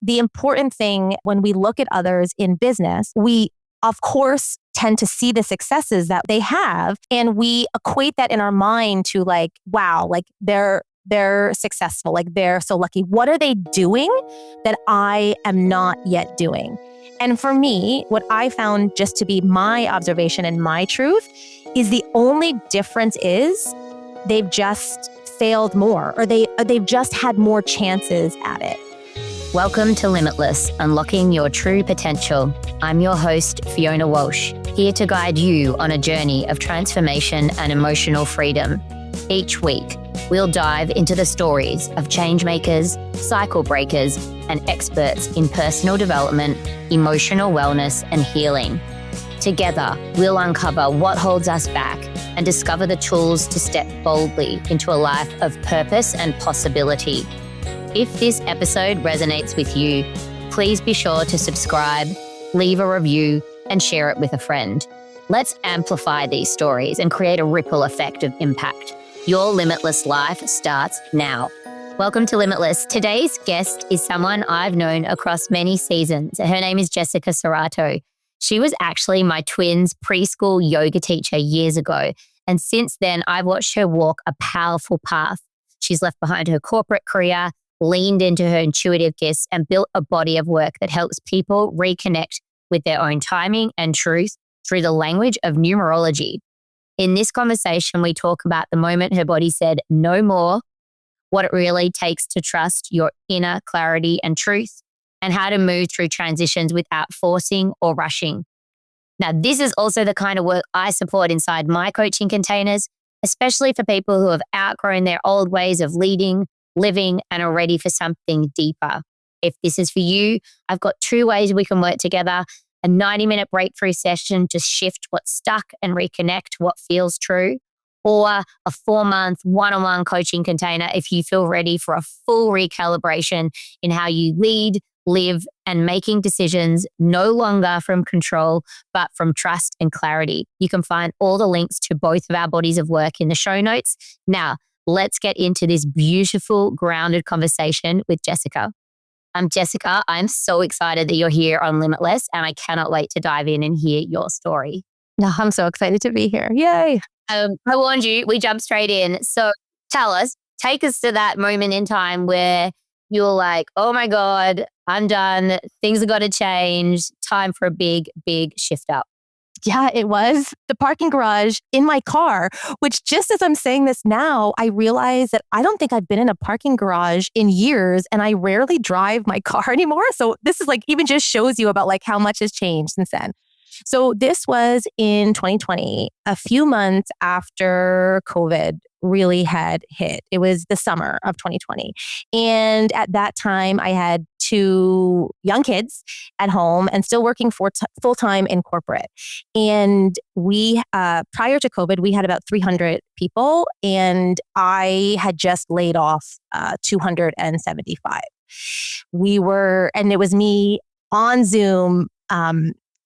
the important thing when we look at others in business, we of course tend to see the successes that they have, and we equate that in our mind to like, wow, like they're successful, like they're so lucky. What are they doing that I am not yet doing? And for me, what I found just to be my observation and my truth is the only difference is they've just failed more, or they've just had more chances at it. Welcome to Limitless, Unlocking Your True Potential. I'm your host, Fiona Walsh, here to guide you on a journey of transformation and emotional freedom. Each week, we'll dive into the stories of change makers, cycle breakers, and experts in personal development, emotional wellness, and healing. Together, we'll uncover what holds us back and discover the tools to step boldly into a life of purpose and possibility. If this episode resonates with you, please be sure to subscribe, leave a review, and share it with a friend. Let's amplify these stories and create a ripple effect of impact. Your limitless life starts now. Welcome to Limitless. Today's guest is someone I've known across many seasons. Her name is Jessica Cerato. She was actually my twins' preschool yoga teacher years ago. And since then, I've watched her walk a powerful path. She's left behind her corporate career, leaned into her intuitive gifts, and built a body of work that helps people reconnect with their own timing and truth through the language of numerology. In this conversation, we talk about the moment her body said no more, what it really takes to trust your inner clarity and truth, and how to move through transitions without forcing or rushing. Now, this is also the kind of work I support inside my coaching containers, especially for people who have outgrown their old ways of leading, living, and are ready for something deeper. If this is for you, I've got 2 ways we can work together: a 90-minute breakthrough session to shift what's stuck and reconnect what feels true, or a 4-month one-on-one coaching container if you feel ready for a full recalibration in how you lead, live, and making decisions no longer from control, but from trust and clarity. You can find all the links to both of our bodies of work in the show notes. Now, let's get into this beautiful, grounded conversation with Jessica. Jessica, I'm so excited that you're here on Limitless, and I cannot wait to dive in and hear your story. No, I'm so excited to be here. Yay. I warned you, we jump straight in. So take us to that moment in time where you're like, oh my God, I'm done. Things have got to change. Time for a big, big shift up. Yeah, it was the parking garage in my car, which just as I'm saying this now, I realize that I don't think I've been in a parking garage in years, and I rarely drive my car anymore. So this is like even just shows you about like how much has changed since then. So this was in 2020, a few months after COVID really had hit. It was the summer of 2020. And at that time, I had 2 young kids at home and still working full-time in corporate. And we, prior to COVID, we had about 300 people, and I had just laid off 275. And it was me on Zoom,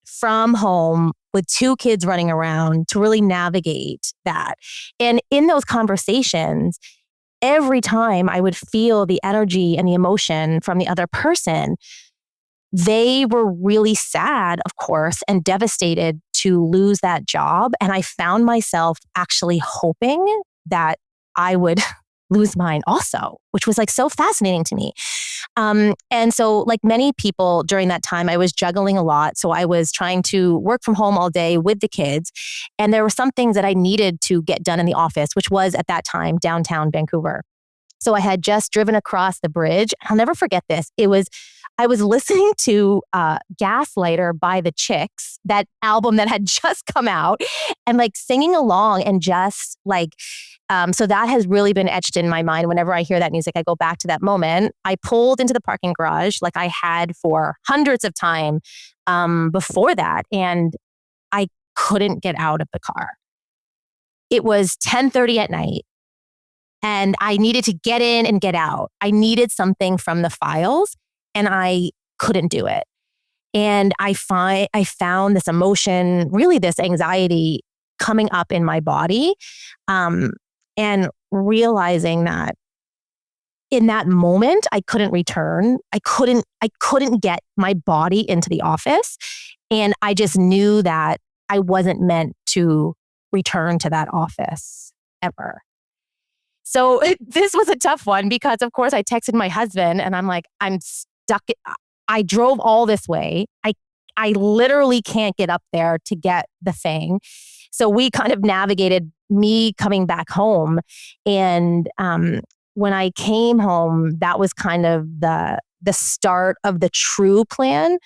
from home with 2 kids running around to really navigate that. And in those conversations, every time I would feel the energy and the emotion from the other person, they were really sad, of course, and devastated to lose that job. And I found myself actually hoping that I would lose mine also, which was like so fascinating to me. And so like many people during that time, I was juggling a lot. So I was trying to work from home all day with the kids. And there were some things that I needed to get done in the office, which was at that time, downtown Vancouver. So I had just driven across the bridge. I'll never forget this. I was listening to Gaslighter by the Chicks, that album that had just come out, and like singing along and just like, so that has really been etched in my mind. Whenever I hear that music, I go back to that moment. I pulled into the parking garage like I had for hundreds of times before that, and I couldn't get out of the car. It was 10:30 at night. And I needed to get in and get out. I needed something from the files, and I couldn't do it. And I found this emotion, really this anxiety coming up in my body, and realizing that in that moment, I couldn't return. I couldn't get my body into the office. And I just knew that I wasn't meant to return to that office ever. So this was a tough one because, of course, I texted my husband and I'm like, I'm stuck. I drove all this way. I literally can't get up there to get the thing. So we kind of navigated me coming back home. And when I came home, that was kind of the start of the true plan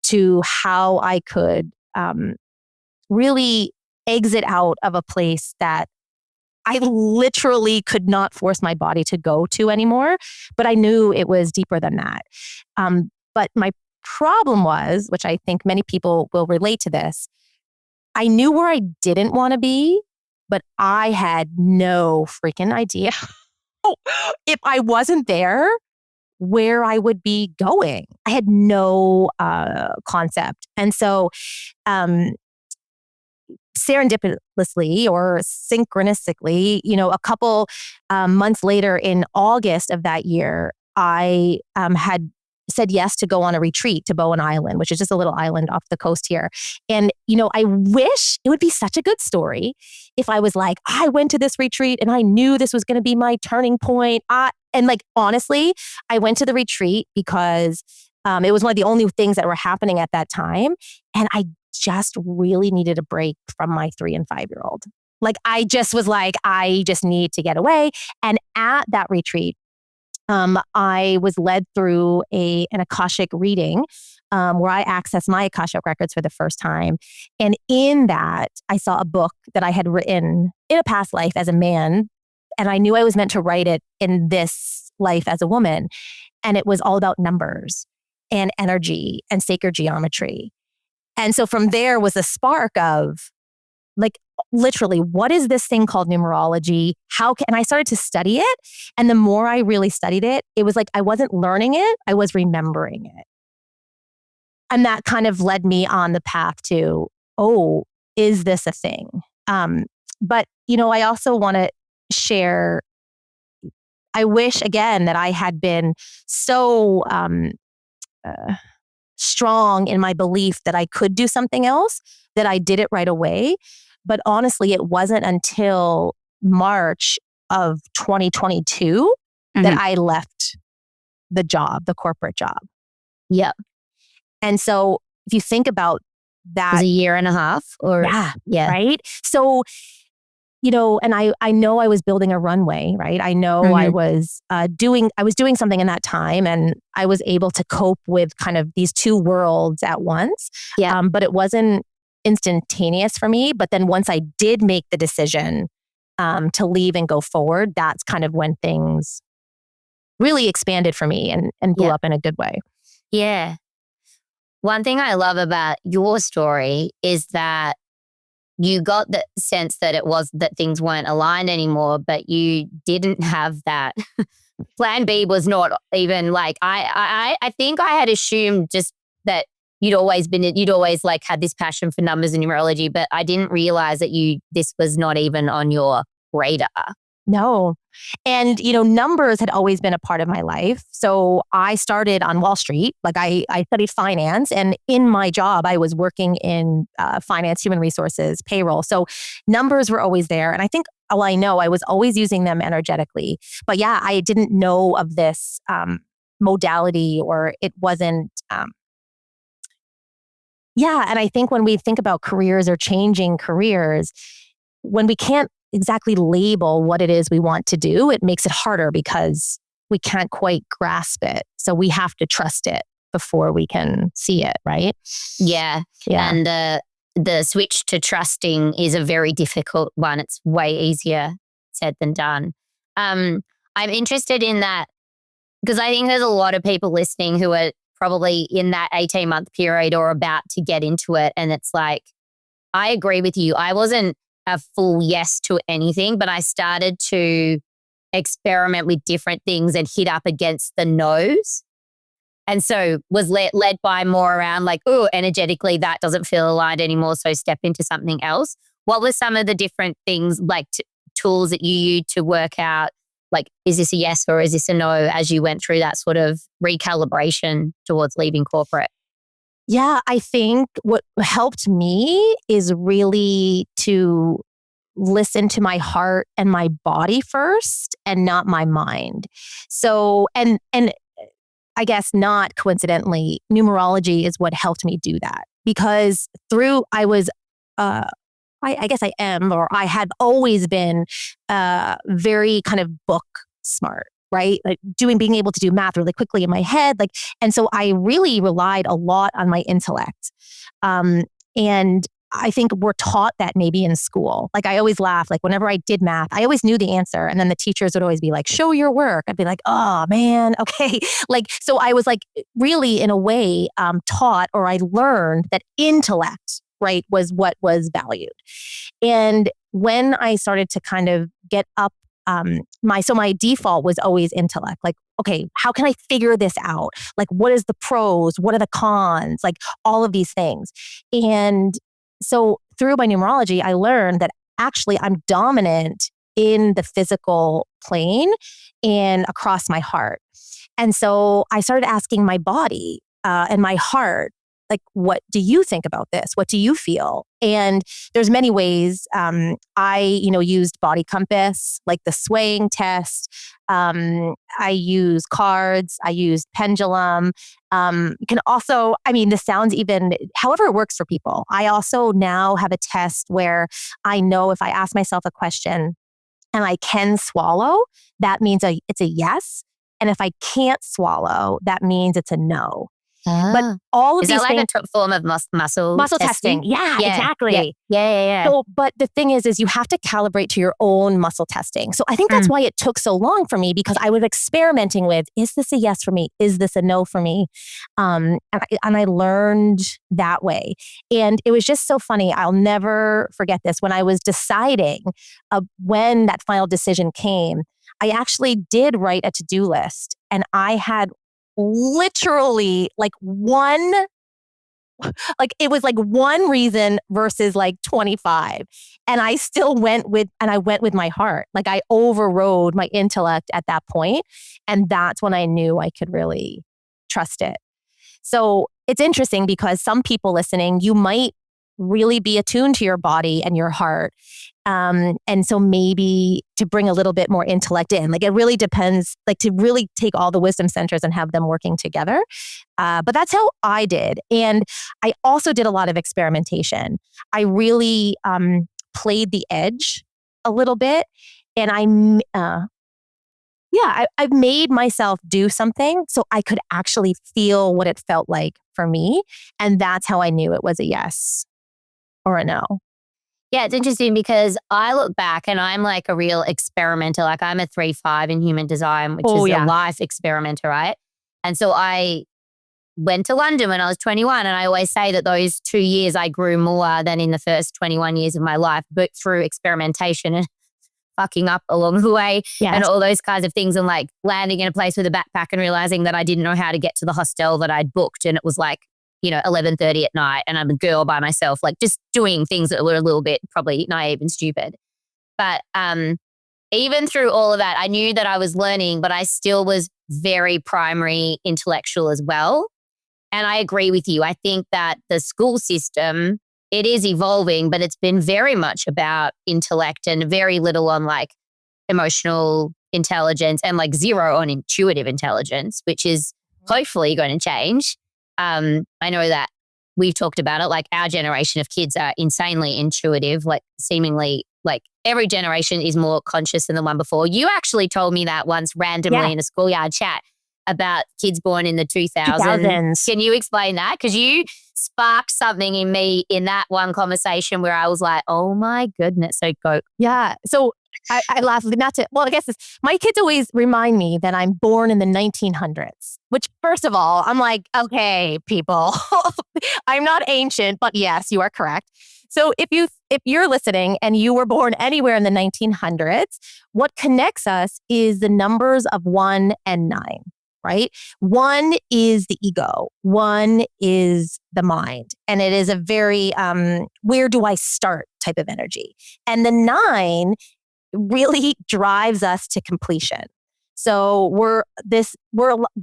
to how I could really exit out of a place that I literally could not force my body to go to anymore, but I knew it was deeper than that. But my problem was, which I think many people will relate to this, I knew where I didn't want to be, but I had no freaking idea if I wasn't there, where I would be going. I had no concept. And so serendipitously or synchronistically, a couple months later in August of that year, I had said yes to go on a retreat to Bowen Island, which is just a little island off the coast here. And, I wish it would be such a good story if I was like, I went to this retreat and I knew this was going to be my turning point. And honestly, I went to the retreat because it was one of the only things that were happening at that time. And I just really needed a break from my 3 and 5-year-old. Like, I just was like, I just need to get away. And at that retreat, I was led through an Akashic reading where I accessed my Akashic records for the first time. And in that, I saw a book that I had written in a past life as a man. And I knew I was meant to write it in this life as a woman. And it was all about numbers and energy and sacred geometry. And so from there was a spark of, like, literally, what is this thing called numerology? And I started to study it. And the more I really studied it, it was like I wasn't learning it, I was remembering it. And that kind of led me on the path to, oh, is this a thing? But, I also want to share, I wish again that I had been so strong in my belief that I could do something else, that I did it right away. But honestly, it wasn't until March of 2022 that I left the job, the corporate job. Yep. And so if you think about that. It was a year and a half or yeah. Right. So, and I know I was building a runway, right? I know I was doing something in that time, and I was able to cope with kind of these two worlds at once. Yeah. But it wasn't instantaneous for me. But then once I did make the decision to leave and go forward, that's kind of when things really expanded for me and blew up in a good way. Yeah. One thing I love about your story is that you got the sense that it was that things weren't aligned anymore, but you didn't have that. Plan B was not even like, I think I had assumed just that you'd always like had this passion for numbers and numerology, but I didn't realize that this was not even on your radar. No. And, numbers had always been a part of my life. So I started on Wall Street. Like I studied finance, and in my job, I was working in finance, human resources, payroll. So numbers were always there. And I think, I was always using them energetically. But yeah, I didn't know of this modality, or it wasn't. And I think when we think about careers or changing careers, when we can't exactly label what it is we want to do, it makes it harder because we can't quite grasp it. So we have to trust it before we can see it, right? Yeah. And the switch to trusting is a very difficult one. It's way easier said than done. I'm interested in that because I think there's a lot of people listening who are probably in that 18-month period or about to get into it. And it's like, I agree with you. I wasn't a full yes to anything, but I started to experiment with different things and hit up against the no's. And so was led by more around like, oh, energetically, that doesn't feel aligned anymore. So step into something else. What were some of the different things like tools that you used to work out Like, is this a yes or is this a no as you went through that sort of recalibration towards leaving corporate? Yeah, I think what helped me is really to listen to my heart and my body first and not my mind. So, and I guess not coincidentally, numerology is what helped me do that because uh, I guess I am, or I have always been very kind of book smart, right? Like being able to do math really quickly in my head. And so I really relied a lot on my intellect. And I think we're taught that maybe in school. Like I always laugh, like whenever I did math, I always knew the answer. And then the teachers would always be like, show your work. I'd be like, oh man, okay. So I was like really in a way taught, or I learned that intellect, right, was what was valued. And when I started to kind of get up, my default was always intellect. Like, okay, how can I figure this out? Like, what is the pros? What are the cons? Like all of these things. And so through my numerology, I learned that actually I'm dominant in the physical plane and across my heart. And so I started asking my body and my heart, like, what do you think about this? What do you feel? And there's many ways. I used body compass, like the swaying test. I use cards. I used pendulum. You can also, this sounds even, however it works for people. I also now have a test where I know if I ask myself a question and I can swallow, that means it's a yes. And if I can't swallow, that means it's a no. But all of is these that like things, a form of muscle testing? Yeah, exactly. Yeah. So, but the thing is you have to calibrate to your own muscle testing. So I think that's why it took so long for me, because I was experimenting with, is this a yes for me? Is this a no for me? And I learned that way. And it was just so funny. I'll never forget this. When I was deciding when that final decision came, I actually did write a to-do list, and I had literally it was like one reason versus like 25. And I still went with my heart. Like I overrode my intellect at that point. And that's when I knew I could really trust it. So it's interesting because some people listening, you might really be attuned to your body and your heart. And so maybe to bring a little bit more intellect in, like it really depends, like to really take all the wisdom centers and have them working together. But that's how I did. And I also did a lot of experimentation. I really played the edge a little bit. And I've made myself do something so I could actually feel what it felt like for me. And that's how I knew it was a yes or a no. Yeah, it's interesting because I look back and I'm like a real experimenter. Like I'm a 3-5 in human design, which is a life experimenter, right? And so I went to London when I was 21. And I always say that those 2 years I grew more than in the first 21 years of my life, but through experimentation and fucking up along the way and all those kinds of things, and like landing in a place with a backpack and realizing that I didn't know how to get to the hostel that I'd booked. And it was like, 11:30 at night and I'm a girl by myself, like just doing things that were a little bit probably naive and stupid. But even through all of that, I knew that I was learning, but I still was very primary intellectual as well. And I agree with you. I think that the school system, it is evolving, but it's been very much about intellect and very little on like emotional intelligence and like zero on intuitive intelligence, which is hopefully going to change. I know that we've talked about it, like our generation of kids are insanely intuitive, like seemingly like every generation is more conscious than the one before. You actually told me that once randomly in a schoolyard chat about kids born in the 2000s. Can you explain that? Because you sparked something in me in that one conversation where I was like, oh my goodness. So go. Yeah. So I laugh, I guess my kids always remind me that I'm born in the 1900s, which first of all, I'm like, okay, people, I'm not ancient, but yes, you are correct. So if you're listening and you were born anywhere in the 1900s, what connects us is the numbers of 1 and 9. Right? 1 is the ego. 1 is the mind. And it is a very, where do I start type of energy. And the 9 really drives us to completion. So we're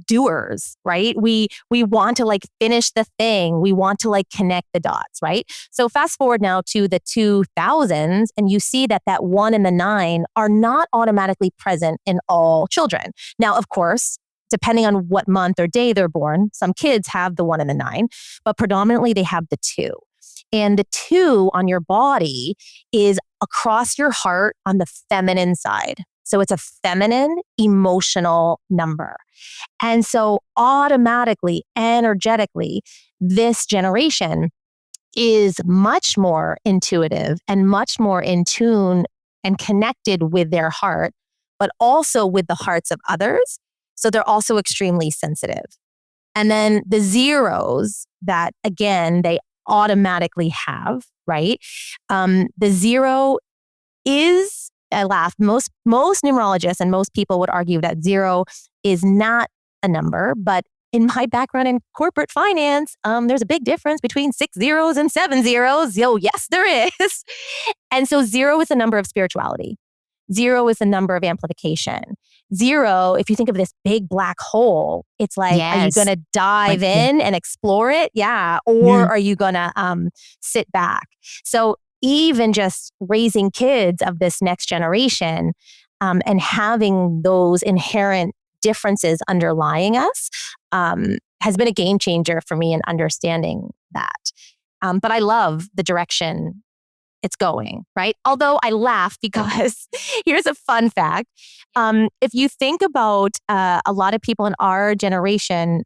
doers, right? We want to like finish the thing. We want to like connect the dots, right? So fast forward now to the 2000s, and you see that 1 and the 9 are not automatically present in all children. Now, of course, depending on what month or day they're born, some kids have the 1 and the 9, but predominantly they have the 2. And the 2 on your body is across your heart on the feminine side. So it's a feminine emotional number. And so automatically, energetically, this generation is much more intuitive and much more in tune and connected with their heart, but also with the hearts of others. So they're also extremely sensitive. And then the zeros that, again, they automatically have, right? The 0 is, I laugh, most numerologists and most people would argue that 0 is not a number, but in my background in corporate finance, there's a big difference between 6 zeros and 7 zeros. Yo, yes, there is. And so 0 is a number of spirituality. 0 is a number of amplification. 0, if you think of this big black hole, it's like, are you going to dive in and explore it? Yeah. Or are you going to sit back? So even just raising kids of this next generation and having those inherent differences underlying us has been a game changer for me in understanding that. But I love the direction it's going, right? Although I laugh because here's a fun fact. If you think about a lot of people in our generation,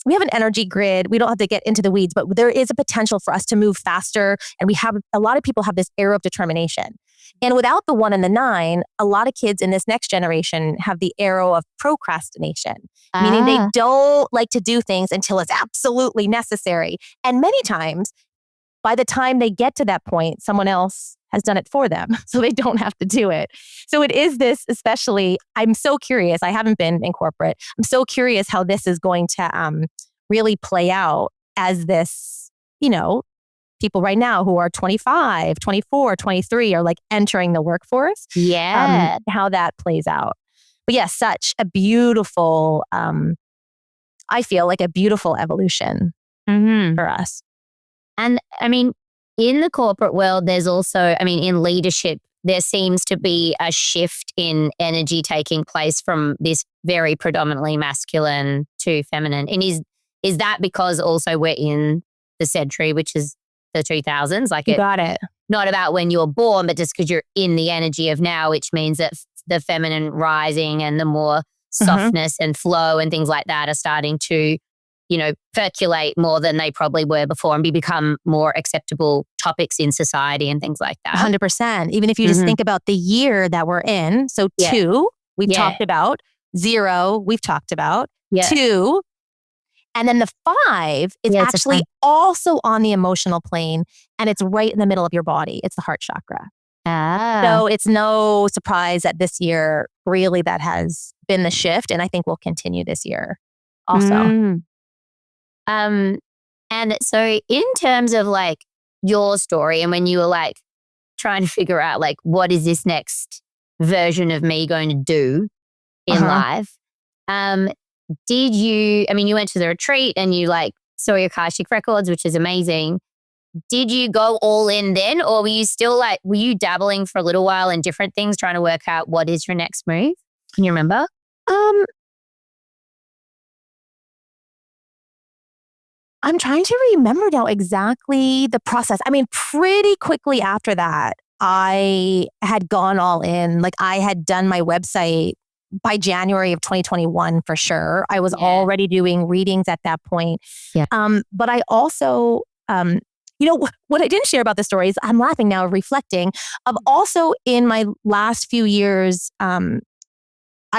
we have an energy grid. We don't have to get into the weeds, but there is a potential for us to move faster. And a lot of people have this arrow of determination. And without the 1 and the 9, a lot of kids in this next generation have the arrow of procrastination, meaning they don't like to do things until it's absolutely necessary. And many times, by the time they get to that point, someone else has done it for them, so they don't have to do it. So it is this, especially, I'm so curious. I haven't been in corporate. I'm so curious how this is going to really play out as this, people right now who are 25, 24, 23 are like entering the workforce. Yeah. How that plays out. But yeah, such a beautiful, I feel like a beautiful evolution for us. And I mean, in the corporate world, there's also, in leadership, there seems to be a shift in energy taking place from this very predominantly masculine to feminine. And is that because also we're in the century, which is the 2000s? Like, you got it. Not about when you were born, but just because you're in the energy of now, which means that the feminine rising and the more softness and flow and things like that are starting to percolate more than they probably were before and become more acceptable topics in society and things like that. 100%. Even if you just think about the year that we're in. So 2, we've talked about. 0, we've talked about. 2. And then the 5 is actually also on the emotional plane, and it's right in the middle of your body. It's the heart chakra. So it's no surprise that this year, really, that has been the shift. And I think will continue this year also. And so in terms of like your story and when you were like trying to figure out like, what is this next version of me going to do in life? Did you, you went to the retreat and you like saw your Akashic records, which is amazing. Did you go all in then, or were you still were you dabbling for a little while in different things, trying to work out what is your next move? Can you remember? I'm trying to remember now exactly the process. Pretty quickly after that, I had gone all in. Like, I had done my website by January of 2021 for sure. I was already doing readings at that point. Yeah. But I also, what I didn't share about the story is, I'm laughing now, reflecting, of also in my last few years, I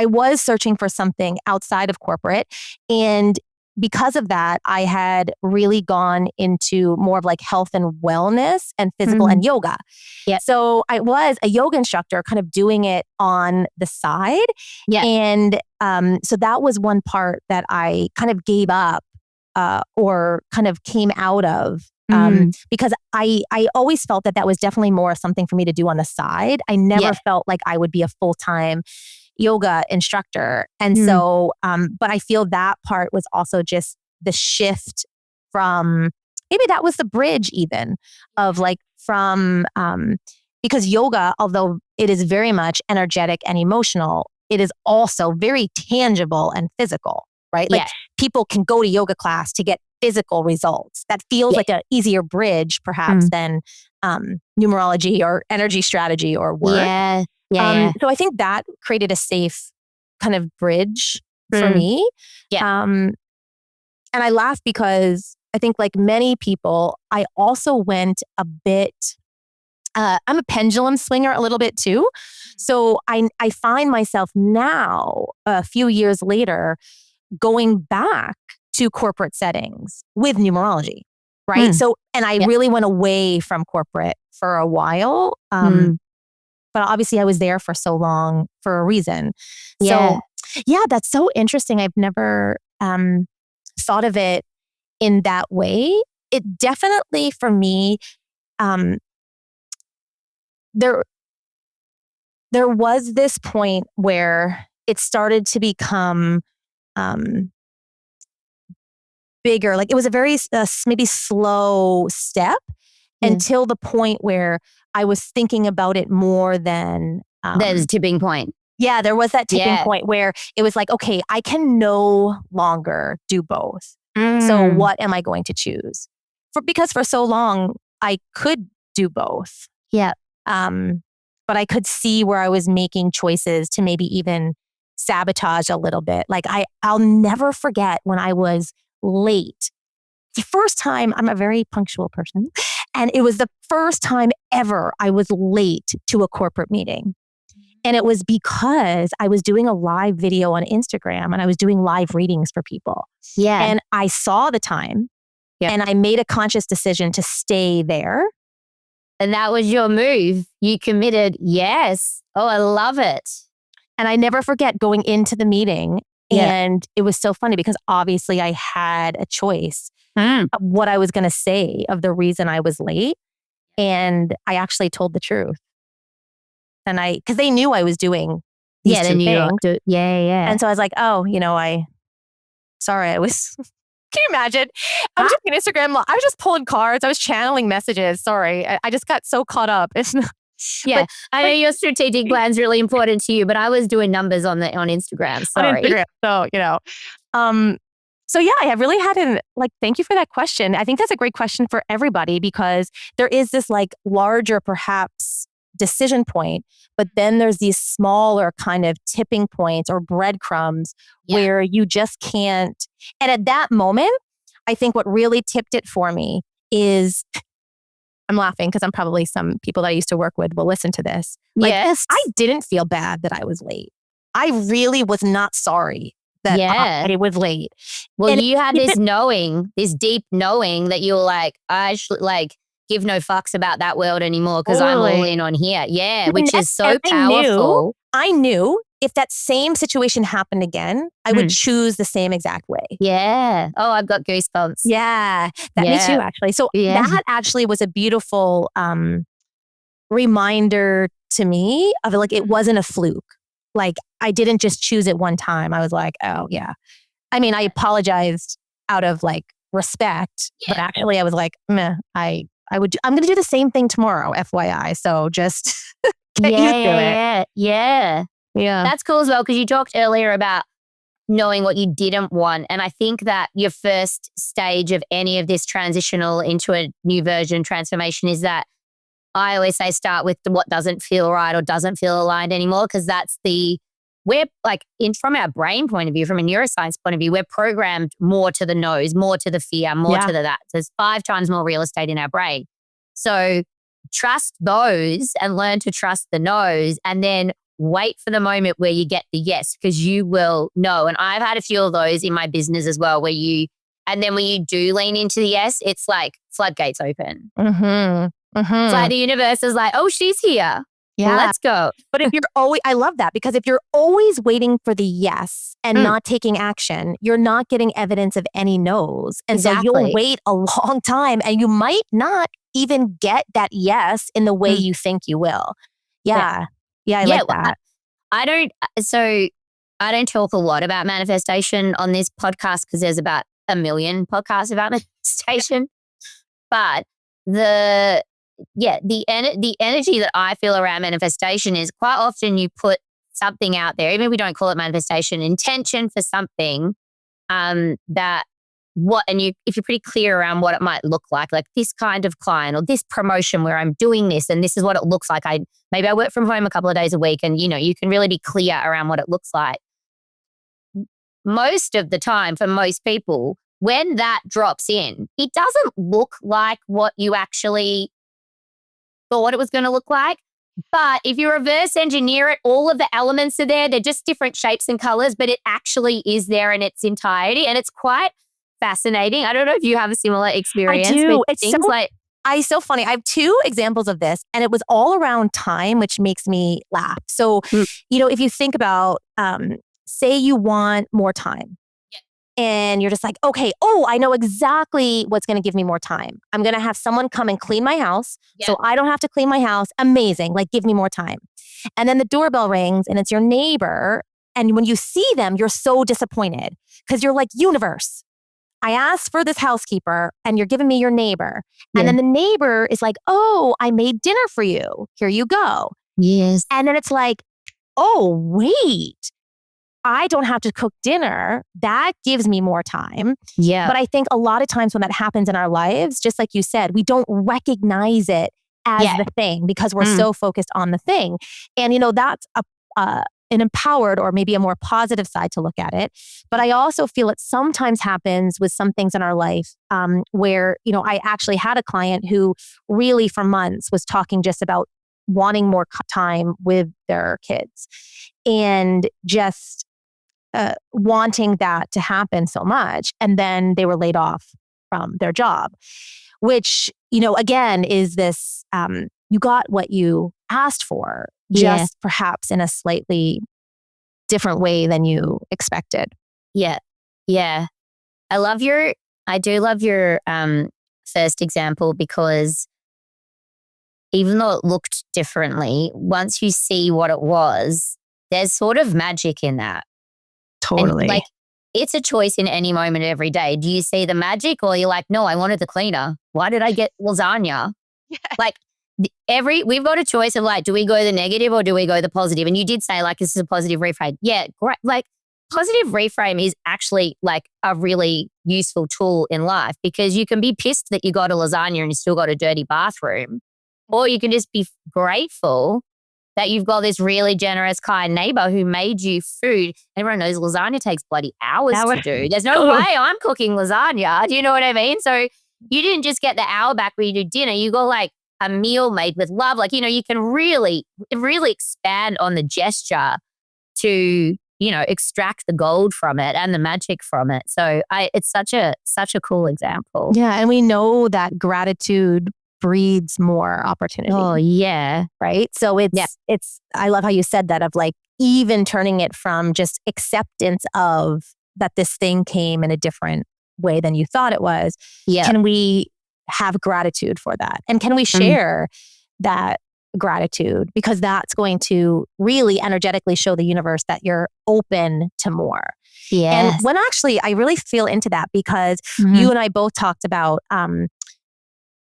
was searching for something outside of corporate. And because of that, I had really gone into more of like health and wellness and physical and yoga. Yeah. So I was a yoga instructor, kind of doing it on the side. Yeah. And so that was one part that I kind of gave up or kind of came out of. Because I always felt that was definitely more something for me to do on the side. I never felt like I would be a full-time yoga instructor. And so, but I feel that part was also just the shift from, maybe that was the bridge even of like from, because yoga, although it is very much energetic and emotional, it is also very tangible and physical, right? Like people can go to yoga class to get physical results. That feels like an easier bridge perhaps than numerology or energy strategy or work. So I think that created a safe kind of bridge for me. And I laugh because I think like many people, I also went a bit, I'm a pendulum swinger a little bit too. So I find myself now, a few years later, going back to corporate settings with numerology, right? So, and I really went away from corporate for a while. But obviously I was there for so long for a reason. So yeah, that's so interesting. I've never thought of it in that way. It definitely, for me, there was this point where it started to become bigger. Like it was a very maybe slow step until the point where I was thinking about it more than there's a tipping point. Yeah, there was that tipping point where it was like, okay, I can no longer do both. So what am I going to choose? Because for so long I could do both. But I could see where I was making choices to maybe even sabotage a little bit. Like I'll never forget when I was late. The first time, I'm a very punctual person, and it was the first time ever I was late to a corporate meeting. And it was because I was doing a live video on Instagram and I was doing live readings for people. And I saw the time and I made a conscious decision to stay there. And that was your move. You committed. Yes. Oh, I love it. And I never forget going into the meeting. And it was so funny because obviously I had a choice of what I was going to say of the reason I was late. And I actually told the truth. And because they knew I was doing these two things. And so I was like, oh, sorry, I was, can you imagine? I'm just on Instagram. I was just pulling cards. I was channeling messages. Sorry. I just got so caught up. It's not, I know your strategic plan's really important to you, but I was doing numbers on Instagram. Sorry. On Instagram, so yeah, I really hadn't, thank you for that question. I think that's a great question for everybody because there is this larger perhaps decision point, but then there's these smaller kind of tipping points or breadcrumbs where you just can't. And at that moment, I think what really tipped it for me is, I'm laughing because I'm probably some people that I used to work with will listen to this. I didn't feel bad that I was late. I really was not sorry that I was late. Well, and you had this knowing, this deep knowing that you were like, I should give no fucks about that world anymore because I'm all in on here. Yeah, which is so powerful. I knew if that same situation happened again, I would choose the same exact way. Yeah. Oh, I've got goosebumps. Yeah. Me too, actually. So that actually was a beautiful reminder to me of it wasn't a fluke. I didn't just choose it one time. I was like, oh yeah. I mean, I apologized out of respect, but actually I was like, meh, I'm going to do the same thing tomorrow, FYI. So just get used to it. Yeah. That's cool as well because you talked earlier about knowing what you didn't want. And I think that your first stage of any of this transitional into a new version transformation is that I always say start with what doesn't feel right or doesn't feel aligned anymore because that's we're from our brain point of view, from a neuroscience point of view, we're programmed more to the no's, more to the fear, more to the that. So there's 5 times more real estate in our brain. So trust those and learn to trust the no's and then wait for the moment where you get the yes because you will know. And I've had a few of those in my business as well and then when you do lean into the yes, it's like floodgates open. It's like the universe is like, oh, she's here. Yeah. Let's go. But if you're always, I love that, because if you're always waiting for the yes and not taking action, you're not getting evidence of any no's. And so you'll wait a long time and you might not even get that yes in the way you think you will. Yeah. I like that. I don't talk a lot about manifestation on this podcast because there's about a million podcasts about manifestation. But the energy that I feel around manifestation is quite often you put something out there, even if we don't call it manifestation, intention for something if you're pretty clear around what it might look like this kind of client or this promotion where I'm doing this and this is what it looks like. Maybe I work from home a couple of days a week and, you can really be clear around what it looks like. Most of the time for most people, when that drops in, it doesn't look like what you actually thought it was going to look like. But if you reverse engineer it, all of the elements are there. They're just different shapes and colors, but it actually is there in its entirety. And it's quite fascinating. I don't know if you have a similar experience. I do. It's so funny. I have two examples of this, and it was all around time, which makes me laugh. So, if you think about, say you want more time. And you're just like, okay, I know exactly what's going to give me more time. I'm going to have someone come and clean my house so I don't have to clean my house. Amazing. Give me more time. And then the doorbell rings and it's your neighbor. And when you see them, you're so disappointed because you're like, universe, I asked for this housekeeper and you're giving me your neighbor. And then the neighbor is like, oh, I made dinner for you. Here you go. Yes. And then it's like, oh, wait. I don't have to cook dinner. That gives me more time. Yeah. But I think a lot of times when that happens in our lives, just like you said, we don't recognize it as the thing because we're so focused on the thing. And, that's an empowered or maybe a more positive side to look at it. But I also feel it sometimes happens with some things in our life where, I actually had a client who really for months was talking just about wanting more time with their kids and just wanting that to happen so much. And then they were laid off from their job, which, again, is this, you got what you asked for, just perhaps in a slightly different way than you expected. Yeah. Yeah. I do love your first example because even though it looked differently, once you see what it was, there's sort of magic in that. Totally. And it's a choice in any moment every day. Do you see the magic or you're like, no, I wanted the cleaner. Why did I get lasagna? Yeah. We've got a choice of do we go the negative or do we go the positive? And you did say this is a positive reframe. Yeah, great. Positive reframe is actually a really useful tool in life because you can be pissed that you got a lasagna and you still got a dirty bathroom. Or you can just be grateful that you've got this really generous, kind neighbor who made you food. Everyone knows lasagna takes bloody hours to do. There's no way I'm cooking lasagna. Do you know what I mean? So you didn't just get the hour back where you do dinner. You got a meal made with love. You can really, really expand on the gesture to, extract the gold from it and the magic from it. So it's such a cool example. Yeah. And we know that gratitude breeds more opportunity. Oh, yeah. Right. So it's, I love how you said that of even turning it from just acceptance of that this thing came in a different way than you thought it was. Yeah. Can we have gratitude for that? And can we share that gratitude? Because that's going to really energetically show the universe that you're open to more. Yes. And when actually I really feel into that because you and I both talked about,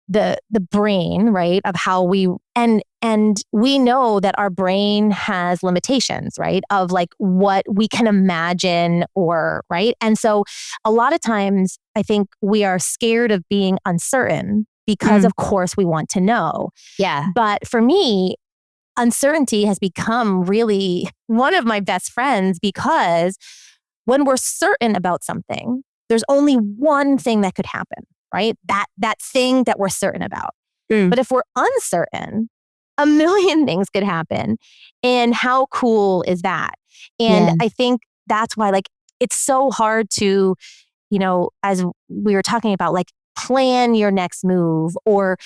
the brain, right? Of how we and we know that our brain has limitations, right? Of what we can imagine right? And so a lot of times I think we are scared of being uncertain because of course we want to know. Yeah. But for me, uncertainty has become really one of my best friends because when we're certain about something, there's only one thing that could happen. Right? That thing that we're certain about. But if we're uncertain, a million things could happen. And how cool is that? And I think that's why it's so hard to, as we were talking about, plan your next move or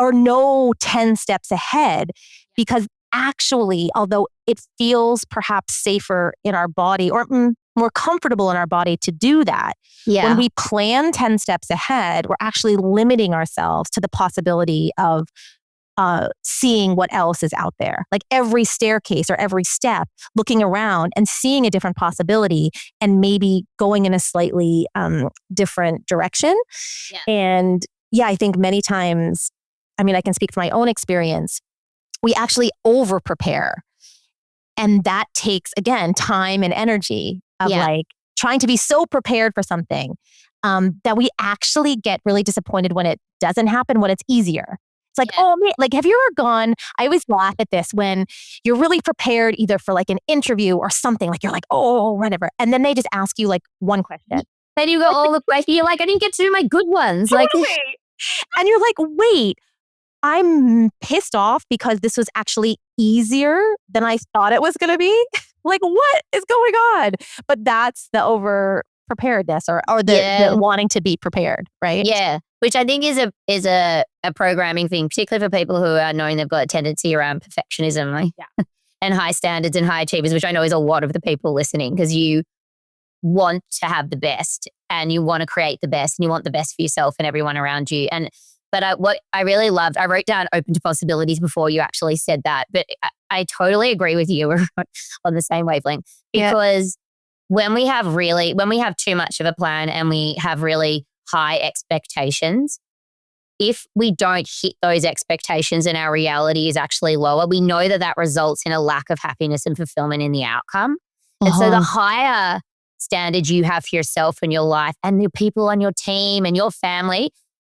know 10 steps ahead because actually, although it feels perhaps safer in our body or more comfortable in our body to do that, when we plan 10 steps ahead, we're actually limiting ourselves to the possibility of seeing what else is out there. Like every staircase or every step, looking around and seeing a different possibility and maybe going in a slightly different direction. Yeah. And yeah, I think many times, I mean, I can speak from my own experience, we actually over prepare. And that takes, again, time and energy of like trying to be so prepared for something that we actually get really disappointed when it doesn't happen, when it's easier. It's like, oh man, like, have you ever gone, I always laugh at this when you're really prepared either for like an interview or something, like you're like, oh, whatever. And then they just ask you like one question. Then you got all the questions. You're like, I didn't get to do my good ones. Totally. Like, and you're like, wait, I'm pissed off because this was actually easier than I thought it was going to be. Like, what is going on? But that's the over preparedness or the wanting to be prepared, right? Yeah, which I think is a programming thing, particularly for people who are knowing they've got a tendency around perfectionism, like, and high standards and high achievers, which I know is a lot of the people listening, because you want to have the best and you want to create the best and you want the best for yourself and everyone around you. But what I really loved, I wrote down open to possibilities before you actually said that, but I totally agree with you. We're on the same wavelength, because when we have too much of a plan and we have really high expectations, if we don't hit those expectations and our reality is actually lower, we know that results in a lack of happiness and fulfillment in the outcome. And so the higher standards you have for yourself and your life and the people on your team and your family,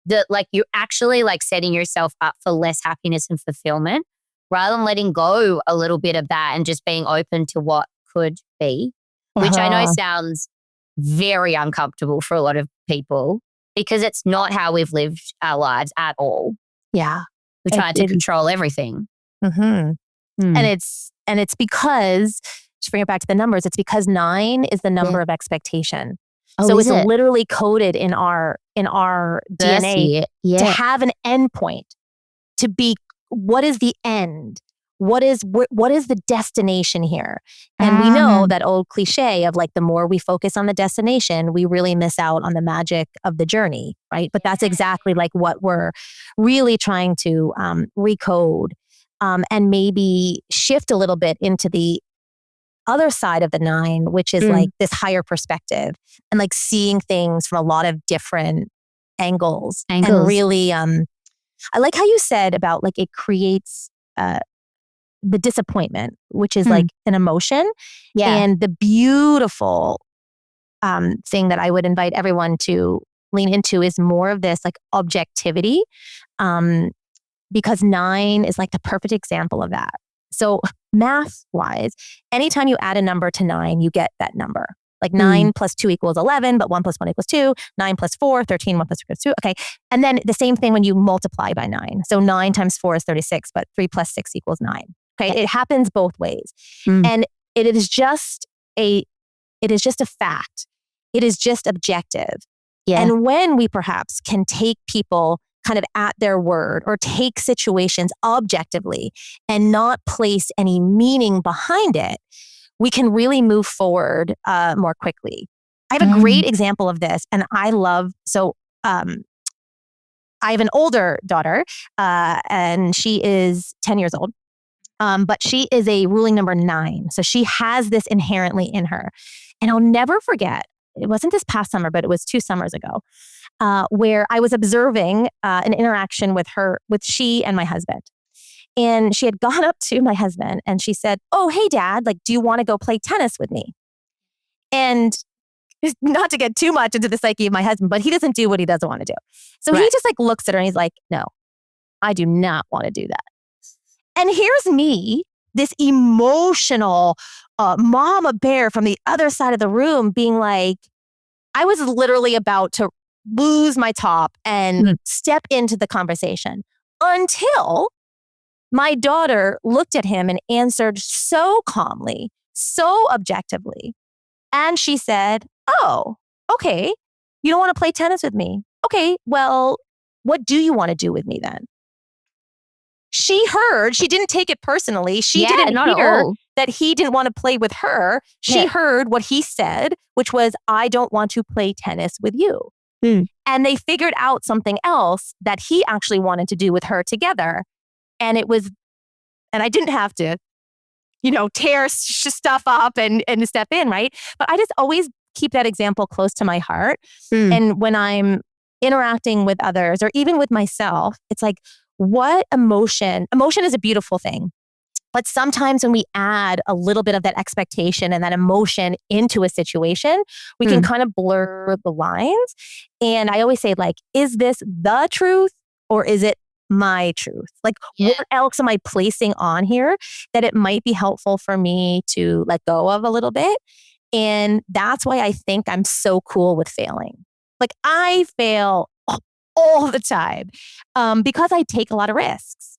that like you're actually like setting yourself up for less happiness and fulfillment, rather than letting go a little bit of that and just being open to what could be, which I know sounds very uncomfortable for a lot of people because it's not how we've lived our lives at all. Yeah. We try to control everything. And it's because, to bring it back to the numbers, it's because 9 is the number of expectation. So it's literally coded in our DNA to have an end point, to be, what is the end? What is the destination here? And we know that old cliche of like, the more we focus on the destination, we really miss out on the magic of the journey, right? But that's exactly like what we're really trying to recode and maybe shift a little bit into the other side of the 9, which is like this higher perspective and like seeing things from a lot of different angles. And really, I like how you said about like it creates the disappointment, which is like an emotion. And the beautiful thing that I would invite everyone to lean into is more of this like objectivity, because 9 is like the perfect example of that. So math wise, anytime you add a number to 9, you get that number. Like 9 plus 2 equals 11, but 1 plus 1 equals 2, 9 plus 4, 13, 1 plus 3 equals 2. Okay. And then the same thing when you multiply by 9. So 9 times 4 is 36, but 3 plus 6 equals 9. Okay. It happens both ways. And it is just a fact. It is just objective. And when we perhaps can take people kind of at their word or take situations objectively and not place any meaning behind it, we can really move forward more quickly. I have a great example of this, and I love, I have an older daughter, and she is 10 years old, but she is a ruling number 9. So she has this inherently in her. And I'll never forget, it wasn't this past summer, but it was 2 summers ago, where I was observing an interaction with she and my husband. And she had gone up to my husband and she said, "Oh, hey dad, like, do you want to go play tennis with me?" And not to get too much into the psyche of my husband, but he doesn't do what he doesn't want to do. So he just like looks at her and he's like, "No, I do not want to do that." And here's me, this emotional mama bear from the other side of the room being like, I was literally about to lose my top and step into the conversation until my daughter looked at him and answered so calmly, so objectively. And she said, "Oh, okay. You don't want to play tennis with me. Okay, well, what do you want to do with me then?" she didn't take it personally. She didn't not at hear all. that he didn't want to play with her. She heard what he said, which was, I don't want to play tennis with you. And they figured out something else that he actually wanted to do with her together. And I didn't have to, tear stuff up and step in, right? But I just always keep that example close to my heart. And when I'm interacting with others or even with myself, it's like, what emotion is a beautiful thing. But sometimes when we add a little bit of that expectation and that emotion into a situation, we can kind of blur the lines. And I always say, like, is this the truth or is it my truth? Like, what else am I placing on here that it might be helpful for me to let go of a little bit? And that's why I think I'm so cool with failing. Like, I fail all the time because I take a lot of risks.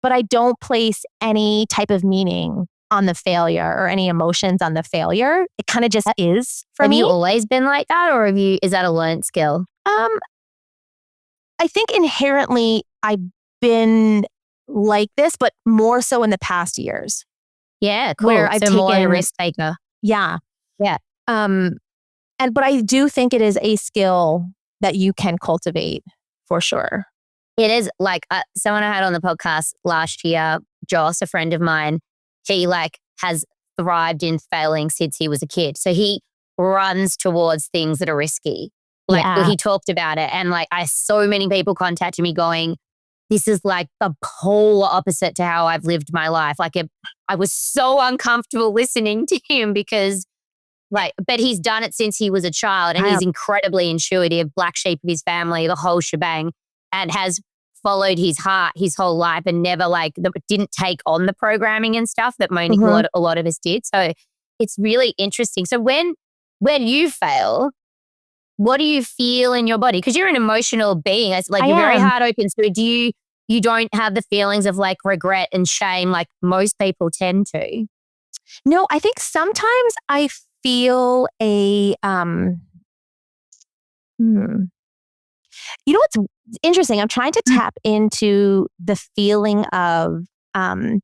But I don't place any type of meaning on the failure or any emotions on the failure. It kind of just is for me. Have you always been like that, or is that a learned skill? I think inherently I've been like this, but more so in the past years. Yeah, cool. Where I've taken more a risk taker. Yeah. Yeah. But I do think it is a skill that you can cultivate for sure. It is. Like someone I had on the podcast last year, Joss, a friend of mine, he has thrived in failing since he was a kid. So he runs towards things that are risky. He talked about it, and so many people contacted me going, this is like the polar opposite to how I've lived my life. I was so uncomfortable listening to him because but he's done it since he was a child, and he's incredibly intuitive, black sheep of his family, the whole shebang, and has followed his heart his whole life and never didn't take on the programming and stuff that a lot of us did. So it's really interesting. So when you fail, what do you feel in your body? Because you're an emotional being. It's you're very heart open. So you don't have the feelings of regret and shame like most people tend to? No, I think sometimes I feel a what's interesting? I'm trying to tap into the feeling of, I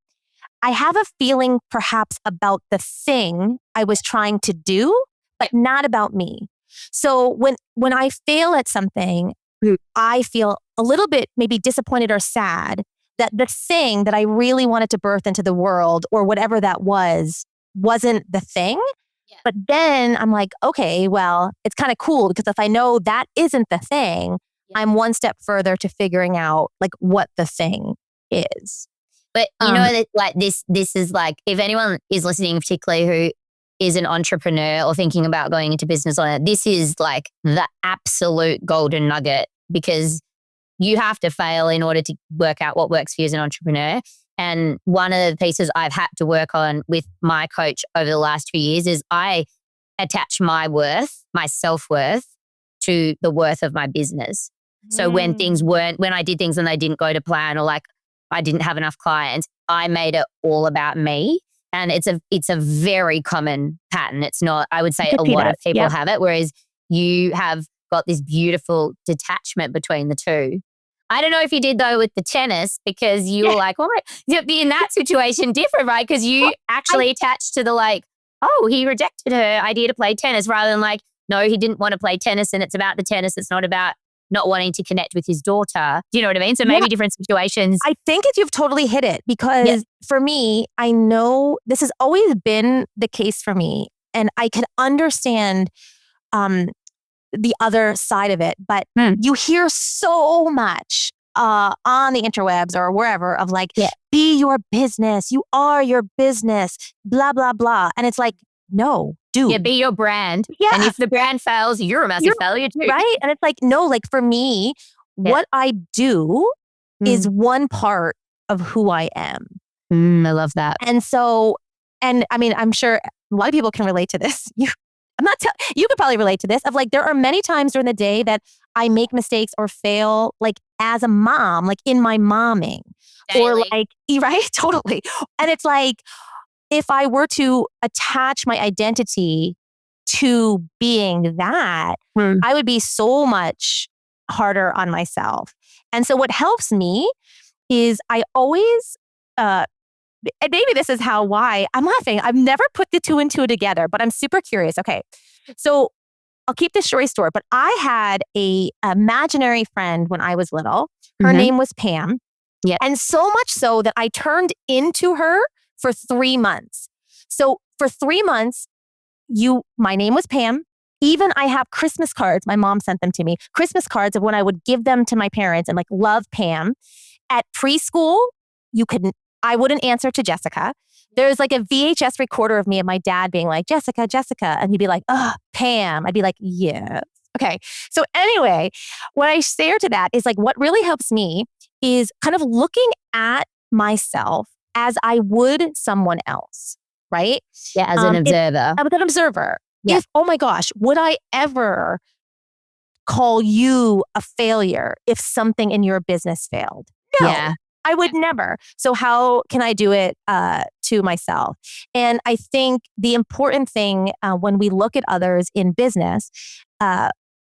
have a feeling perhaps about the thing I was trying to do, but not about me. So when I fail at something, I feel a little bit maybe disappointed or sad that the thing that I really wanted to birth into the world or whatever that wasn't the thing. Yeah. But then I'm like, okay, well, it's kind of cool because if I know that isn't the thing, I'm one step further to figuring out what the thing is. But you know that this is if anyone is listening, particularly who is an entrepreneur or thinking about going into business on it, this is the absolute golden nugget, because you have to fail in order to work out what works for you as an entrepreneur. And one of the pieces I've had to work on with my coach over the last few years is I attach my self-worth to the worth of my business. So when I did things and they didn't go to plan, or I didn't have enough clients, I made it all about me. And it's a very common pattern. It's not, I would say a lot of people have it, whereas you have got this beautiful detachment between the two. I don't know if you did though with the tennis, because you were like, all right, be in that situation different, right? Because you actually attached to the he rejected her idea to play tennis, rather than no, he didn't want to play tennis and it's about the tennis. It's not about not wanting to connect with his daughter. Do you know what I mean? So maybe different situations. I think you've totally hit it, because for me, I know this has always been the case for me, and I can understand the other side of it. But you hear so much on the interwebs or wherever of be your business. You are your business, blah, blah, blah. And it's no, dude. Yeah, be your brand. Yeah. And if the brand fails, you're a massive failure too. Right. And it's no, for me, what I do is one part of who I am. I love that. And so, and I mean, I'm sure a lot of people can relate to this. You could probably relate to this of there are many times during the day that I make mistakes or fail, as a mom, in my momming. Daily. Or right? Totally. And it's if I were to attach my identity to being that, I would be so much harder on myself. And so what helps me is I always, and maybe this is why I'm laughing. I've never put the two and two together, but I'm super curious. Okay. So I'll keep this story short, but I had a imaginary friend when I was little. Her name was Pam. Yeah. And so much so that I turned into her for 3 months. So for 3 months, my name was Pam. Even I have Christmas cards. My mom sent them to me. Christmas cards of when I would give them to my parents and like, love Pam. At preschool, I wouldn't answer to Jessica. There's like a VHS recorder of me and my dad being like, Jessica, Jessica. And he'd be like, Pam. I'd be like, yes. Okay. So anyway, what I share to that is like, what really helps me is kind of looking at myself as I would someone else, right? Yeah, as an observer. As an observer. Yeah. Oh my gosh, would I ever call you a failure if something in your business failed? No. Yeah. I would never. So how can I do it to myself? And I think the important thing when we look at others in business,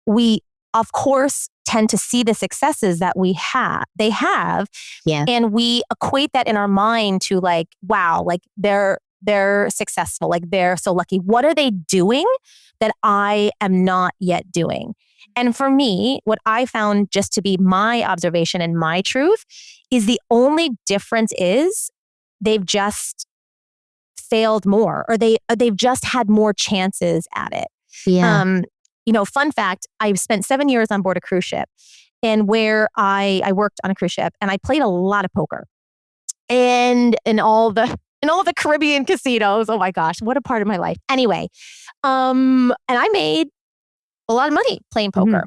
we of course tend to see the successes that they have, and we equate that in our mind to like, wow, like they're successful, like they're so lucky. What are they doing that I am not yet doing? And for me, what I found just to be my observation and my truth is the only difference is they've just failed more, or they've just had more chances at it. Yeah. Fun fact, I spent 7 years on board a cruise ship, and where I worked on a cruise ship, and I played a lot of poker. And in all the Caribbean casinos, oh my gosh, what a part of my life. Anyway, and I made a lot of money playing poker,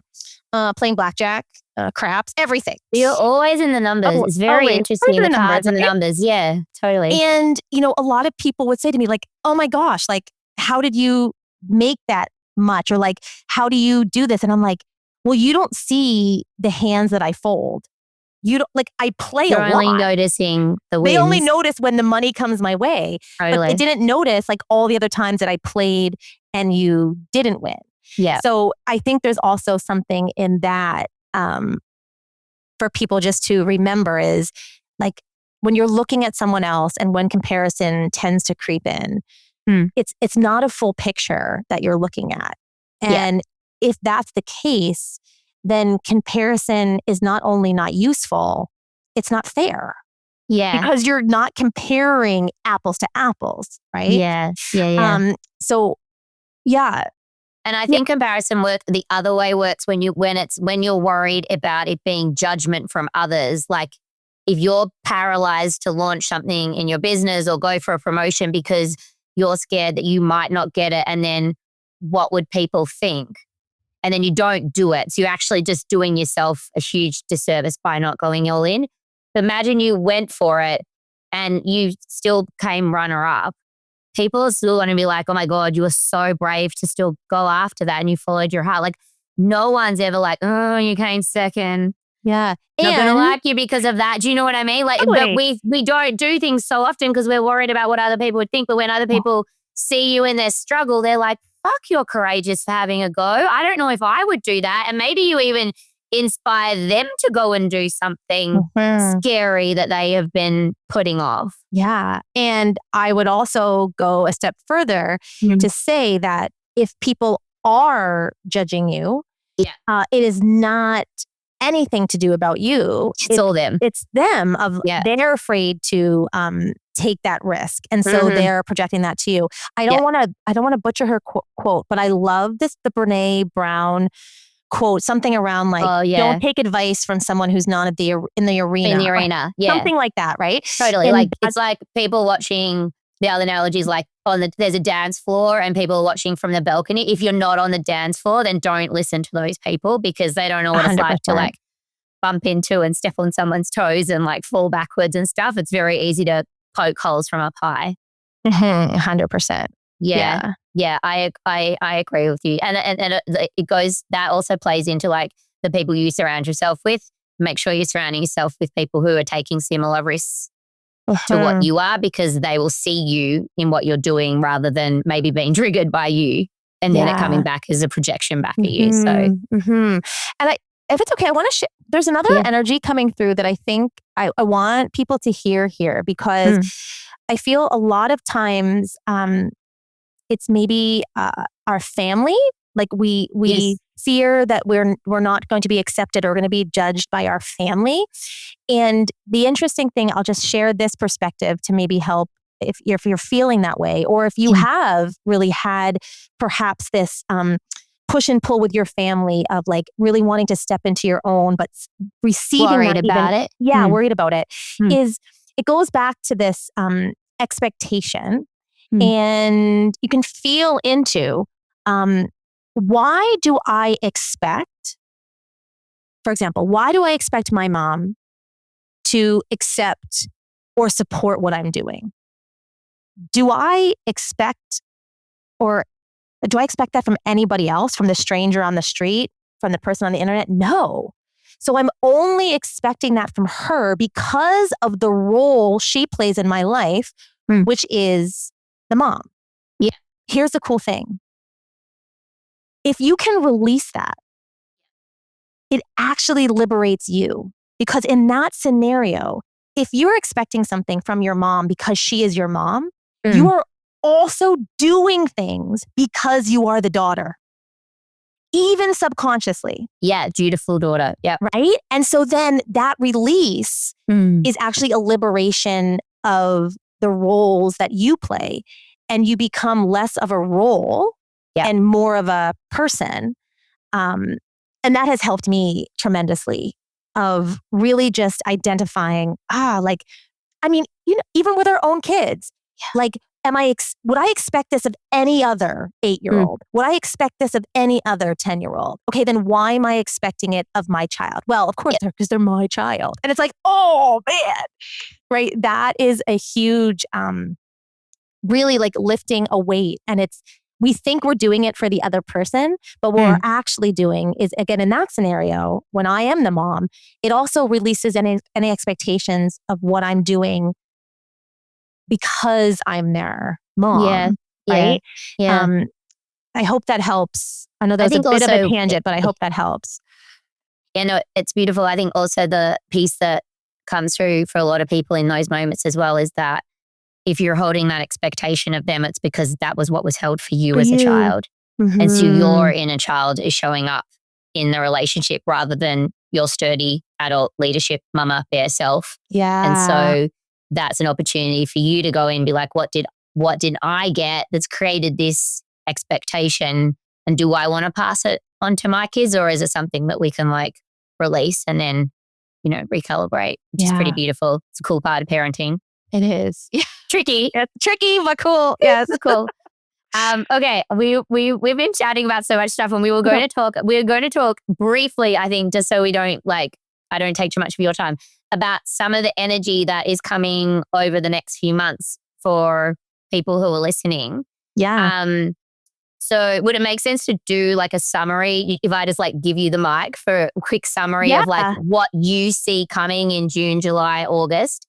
playing blackjack, craps, everything. You're always in the numbers. It's very interesting, the cards and the numbers. Yeah, totally. And, a lot of people would say to me like, oh my gosh, like, how did you make that much? Or like, how do you do this? And I'm like, well, you don't see the hands that I fold. You don't, like, I play You're a lot. only noticing the wins. They only notice when the money comes my way. Totally. But they didn't notice like all the other times that I played and you didn't win. Yeah. So I think there's also something in that for people just to remember is like when you're looking at someone else and when comparison tends to creep in, it's not a full picture that you're looking at. And if that's the case, then comparison is not only not useful, it's not fair. Yeah. Because you're not comparing apples to apples, right? Yeah. So, yeah. And I think comparison the other way works when you're worried about it being judgment from others. Like if you're paralyzed to launch something in your business or go for a promotion because you're scared that you might not get it, and then what would people think? And then you don't do it. So you're actually just doing yourself a huge disservice by not going all in. But imagine you went for it and you still came runner up. People are still going to be like, oh my God, you were so brave to still go after that and you followed your heart. Like no one's ever like, oh, you came second. Yeah. Not going to like you because of that. Do you know what I mean? Like, but we don't do things so often because we're worried about what other people would think. But when other people see you in their struggle, they're like, fuck, you're courageous for having a go. I don't know if I would do that. And maybe you even inspire them to go and do something scary that they have been putting off. Yeah. And I would also go a step further to say that if people are judging you, it is not anything to do about you. It's all them. It's them. They're afraid to take that risk, and so they're projecting that to you. I don't want to butcher her quote, but I love the Brene Brown quote, something around like, don't take advice from someone who's not in the arena. In the arena, something like that, right? Totally. And like it's like people watching. The other analogy is like there's a dance floor and people are watching from the balcony. If you're not on the dance floor, then don't listen to those people because they don't know what it's 100%. like to like bump into and step on someone's toes and like fall backwards and stuff. It's very easy to poke holes from up high. 100%. Yeah, I agree with you. And it goes, that also plays into like the people you surround yourself with. Make sure you're surrounding yourself with people who are taking similar risks to what you are, because they will see you in what you're doing rather than maybe being triggered by you and then it coming back as a projection back at you. So, and if it's okay, I want to share. There's another energy coming through that I think I want people to hear here, because I feel a lot of times it's maybe our family. Like we fear that we're not going to be accepted or going to be judged by our family. And the interesting thing, I'll just share this perspective to maybe help if you're feeling that way, or if you have really had perhaps this push and pull with your family of like really wanting to step into your own, but receiving worried about it. Yeah, worried about it. Is it goes back to this expectation, and you can feel into why do I expect, for example, why do I expect my mom to accept or support what I'm doing? Do I expect that from anybody else, from the stranger on the street, from the person on the internet? No. So I'm only expecting that from her because of the role she plays in my life, which is the mom. Yeah. Here's the cool thing. If you can release that, it actually liberates you. Because in that scenario, if you're expecting something from your mom because she is your mom, you are also doing things because you are the daughter, even subconsciously. Yeah, dutiful daughter. Yeah. Right? And so then that release is actually a liberation of the roles that you play, and you become less of a role and more of a person. And that has helped me tremendously of really just identifying, even with our own kids, like, would I expect this of any other 8-year-old? Would I expect this of any other 10-year-old? Okay, then why am I expecting it of my child? Well, of course, because they're my child. And it's like, oh man, right? That is a huge, really like lifting a weight. And we think we're doing it for the other person, but what we're actually doing is, again, in that scenario, when I am the mom, it also releases any expectations of what I'm doing because I'm their mom, right? Yeah. I hope that helps. I know that was a bit of a tangent, but I hope that helps. Yeah, no, it's beautiful. I think also the piece that comes through for a lot of people in those moments as well is that if you're holding that expectation of them, it's because that was what was held for you as a child. And so your inner child is showing up in the relationship rather than your sturdy adult leadership mama bear self. Yeah. And so that's an opportunity for you to go in and be like, what did I get that's created this expectation? And do I want to pass it on to my kids, or is it something that we can like release and then, recalibrate, which is pretty beautiful. It's a cool part of parenting. It is. Yeah. Tricky. It's tricky, but cool. Yes. It's cool. Okay. We've been chatting about so much stuff, and we're going to talk briefly, I think, just so we don't I don't take too much of your time, about some of the energy that is coming over the next few months for people who are listening. Yeah. So would it make sense to do like a summary if I just give you the mic for a quick summary of what you see coming in June, July, August?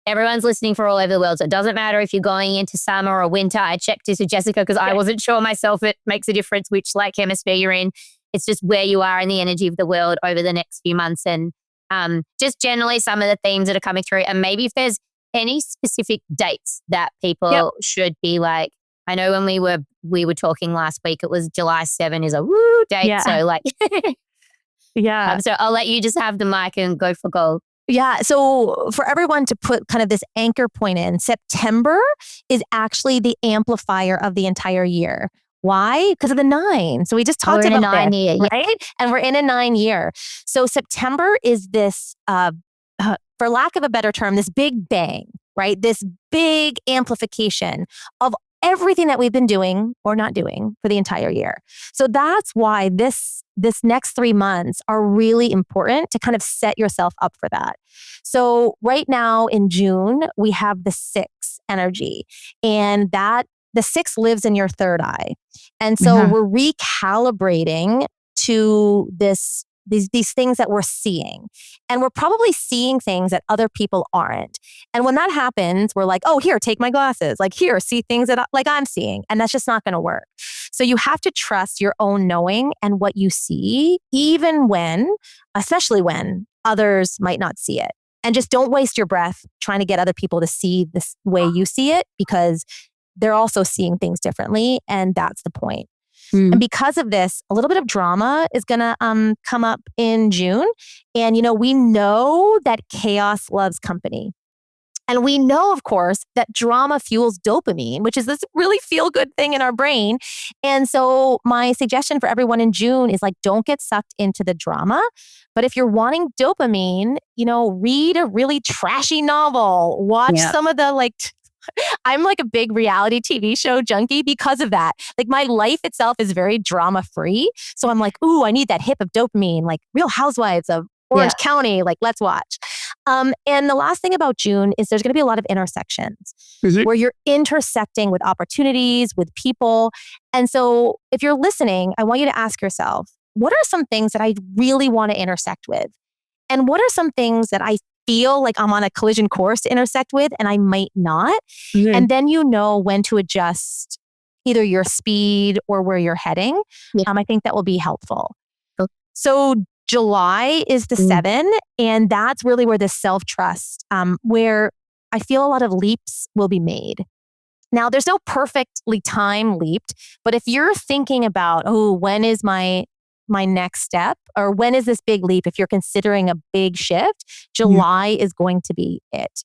Everyone's listening for all over the world. So it doesn't matter if you're going into summer or winter. I checked this with Jessica because I wasn't sure myself. It makes a difference which hemisphere you're in. It's just where you are in the energy of the world over the next few months. And just generally some of the themes that are coming through. And maybe if there's any specific dates that people should be like, I know when we were talking last week, it was July 7 is a woo date. Yeah. So yeah. So I'll let you just have the mic and go for gold. Yeah. So for everyone to put kind of this anchor point in, September is actually the amplifier of the entire year. Why? Because of the 9. So we just talked about 9 year, right? And we're in a 9 year. So September is this, for lack of a better term, this big bang, right? This big amplification of everything that we've been doing or not doing for the entire year. So that's why this next 3 months are really important to kind of set yourself up for that. So right now in June, we have the 6 energy, and the 6 lives in your third eye. And so we're recalibrating to this these things that we're seeing. And we're probably seeing things that other people aren't. And when that happens, we're like, oh, here, take my glasses. Like, here, see things that like I'm seeing. And that's just not going to work. So you have to trust your own knowing and what you see, even when, especially when others might not see it. And just don't waste your breath trying to get other people to see this way you see it, because they're also seeing things differently. And that's the point. And because of this, a little bit of drama is going to come up in June. And, we know that chaos loves company. And we know, of course, that drama fuels dopamine, which is this really feel-good thing in our brain. And so my suggestion for everyone in June is like, don't get sucked into the drama. But if you're wanting dopamine, read a really trashy novel, watch some of the I'm like a big reality TV show junkie because of that. Like my life itself is very drama free. So I'm like, ooh, I need that hit of dopamine, like Real Housewives of Orange County. Like, let's watch. And the last thing about June is there's going to be a lot of intersections where you're intersecting with opportunities, with people. And so if you're listening, I want you to ask yourself, what are some things that I really want to intersect with? And what are some things that I feel like I'm on a collision course to intersect with and I might not? And then when to adjust either your speed or where you're heading. I think that will be helpful. So July is the 7, and that's really where this self-trust, where I feel a lot of leaps will be made. Now, there's no perfectly time leaped, but if you're thinking about, when is my next step, or when is this big leap? If you're considering a big shift, July is going to be it.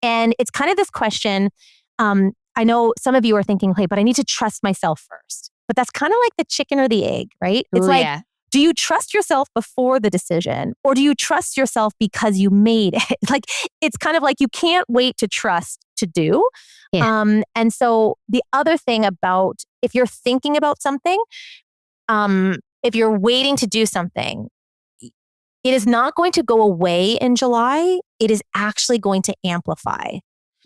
And it's kind of this question. I know some of you are thinking, hey, but I need to trust myself first. But that's kind of like the chicken or the egg, right? It's do you trust yourself before the decision, or do you trust yourself because you made it? Like, it's kind of like you can't wait to trust to do. And so the other thing about if you're thinking about something, if you're waiting to do something, it is not going to go away in July. It is actually going to amplify.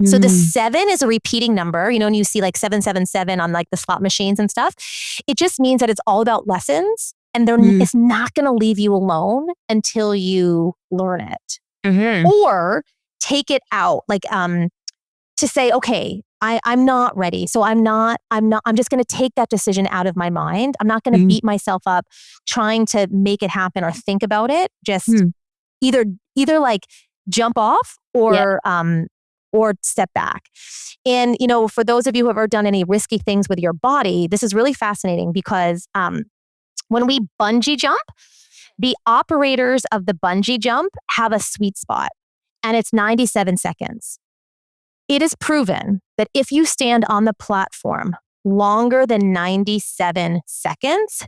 So the 7 is a repeating number, and you see like 777 on like the slot machines and stuff. It just means that it's all about lessons, and it's not going to leave you alone until you learn it or take it out. Like, to say, okay, I'm not ready. So I'm just going to take that decision out of my mind. I'm not going to beat myself up trying to make it happen or think about it. Just either like jump off or step back. And, for those of you who have ever done any risky things with your body, this is really fascinating because, when we bungee jump, the operators of the bungee jump have a sweet spot, and it's 97 seconds. It is proven that if you stand on the platform longer than 97 seconds,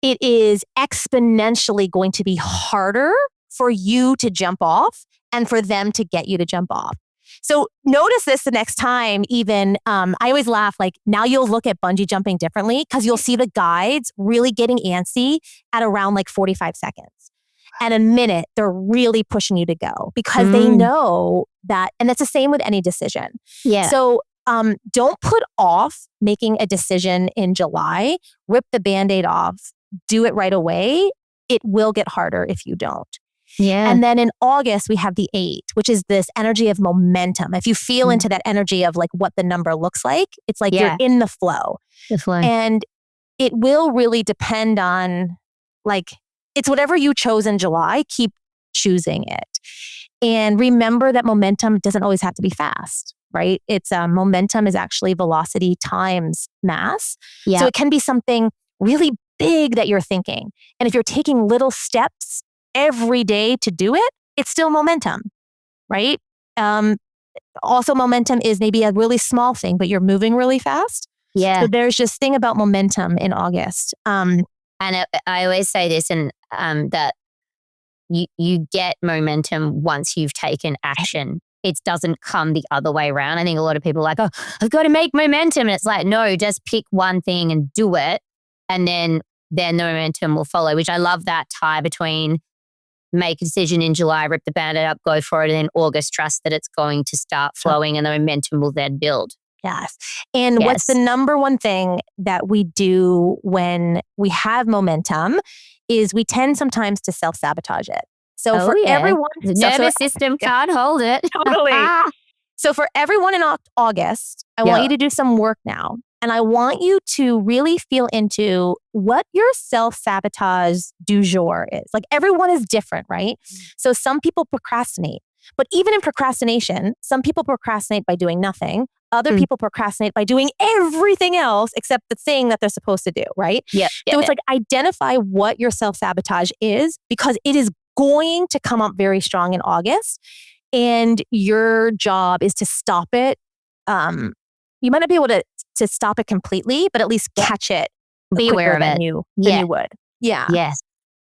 it is exponentially going to be harder for you to jump off and for them to get you to jump off. So notice this the next time, even, I always laugh, like now you'll look at bungee jumping differently because you'll see the guides really getting antsy at around like 45 seconds. At a minute, they're really pushing you to go because they know that, and that's the same with any decision. So don't put off making a decision in July, rip the Band-Aid off, do it right away. It will get harder if you don't. And then in August, we have the 8, which is this energy of momentum. If you feel into that energy of like what the number looks like, it's like you're in the flow. And it will really depend on like, it's whatever you chose in July, keep choosing it. And remember that momentum doesn't always have to be fast, right? It's momentum is actually velocity times mass. So it can be something really big that you're thinking. And if you're taking little steps every day to do it, it's still momentum, right? Also, momentum is maybe a really small thing, but you're moving really fast. So there's this thing about momentum in August. And I always say this, and that you get momentum once you've taken action. It doesn't come the other way around. I think a lot of people are like, oh, I've got to make momentum. And it's like, no, just pick one thing and do it. And then the momentum will follow, which I love that tie between make a decision in July, rip the Band-Aid up, go for it. And then August, trust that it's going to start flowing and the momentum will then build. Yes. And what's the Yes. number one thing that we do when we have momentum is we tend sometimes to self-sabotage it. So Oh, for yeah. everyone, The nervous system can't hold it. totally. So for everyone in August, I want you to do some work now. And I want you to really feel into what your self-sabotage du jour is. Like everyone is different, right? So some people procrastinate. But even in procrastination, some people procrastinate by doing nothing. Other people procrastinate by doing everything else except the thing that they're supposed to do, right? Yep. So it's like identify what your self-sabotage is because it is going to come up very strong in August. And your job is to stop it. You might not be able to stop it completely, but at least catch it Be aware quicker of than it. you would. Yeah. Yes.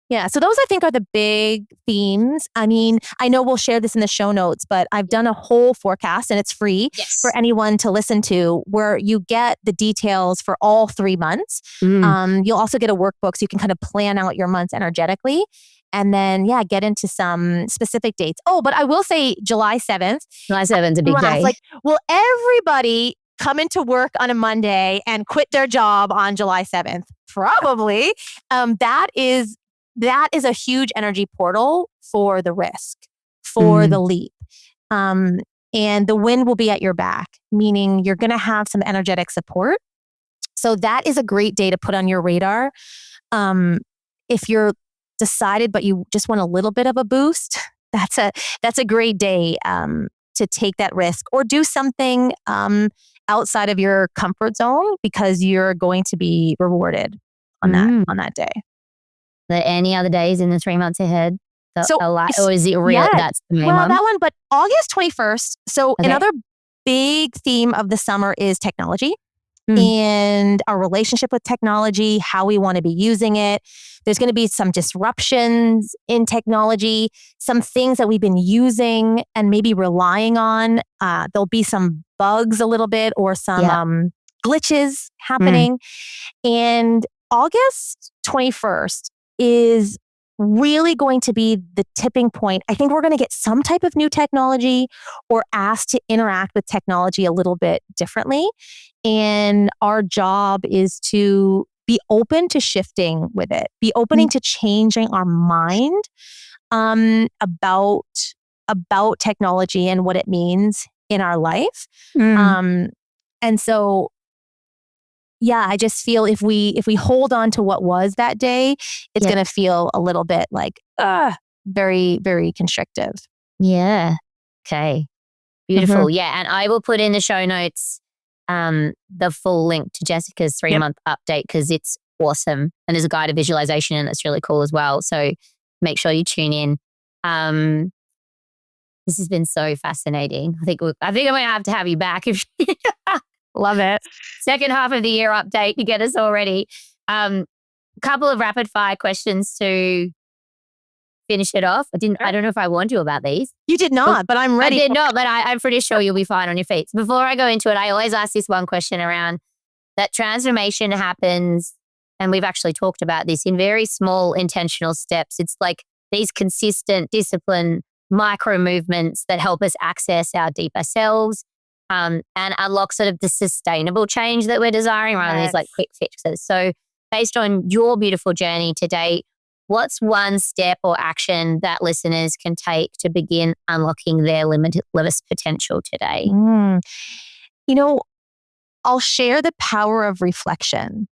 Yeah. So those I think are the big themes. I mean, I know we'll share this in the show notes, but I've done a whole forecast and it's free for anyone to listen to where you get the details for all 3 months. You'll also get a workbook so you can kind of plan out your months energetically. And then, get into some specific dates. Oh, but I will say July 7th. July 7th is a big day. Like, will everybody come into work on a Monday and quit their job on July 7th? Probably. That is a huge energy portal for the risk, for the leap. And the wind will be at your back, meaning you're going to have some energetic support. So that is a great day to put on your radar. If you're decided, but you just want a little bit of a boost, that's a great day to take that risk or do something outside of your comfort zone because you're going to be rewarded on that day. Any other days in the 3 months ahead? Or is it real? Yeah, That's the main one? that one, but August 21st. So another big theme of the summer is technology. And our relationship with technology, how we want to be using it. There's going to be some disruptions in technology, some things that we've been using and maybe relying on. There'll be some bugs a little bit or some glitches happening. And August 21st is really going to be the tipping point. I think we're going to get some type of new technology or asked to interact with technology a little bit differently. And our job is to be open to shifting with it, be opening to changing our mind about technology and what it means in our life. And so, I just feel if we hold on to what was that day, it's going to feel a little bit like very, very constrictive. Yeah. Okay. Beautiful. Yeah. And I will put in the show notes the full link to Jessica's 3-month update because it's awesome. And there's a guided visualization and it's really cool as well. So make sure you tune in. This has been so fascinating. I think I'm going to have you back. Love it. Second half of the year update to get us all ready. Couple of rapid fire questions to finish it off. I don't know if I warned you about these. You did not, but I'm ready. I did not, but I'm pretty sure you'll be fine on your feet. So before I go into it, I always ask this one question around that transformation happens, and we've actually talked about this in very small intentional steps. It's like these consistent discipline, micro movements that help us access our deeper selves and unlock sort of the sustainable change that we're desiring rather than these like quick fixes. So based on your beautiful journey to date, what's one step or action that listeners can take to begin unlocking their limitless potential today? I'll share the power of reflection.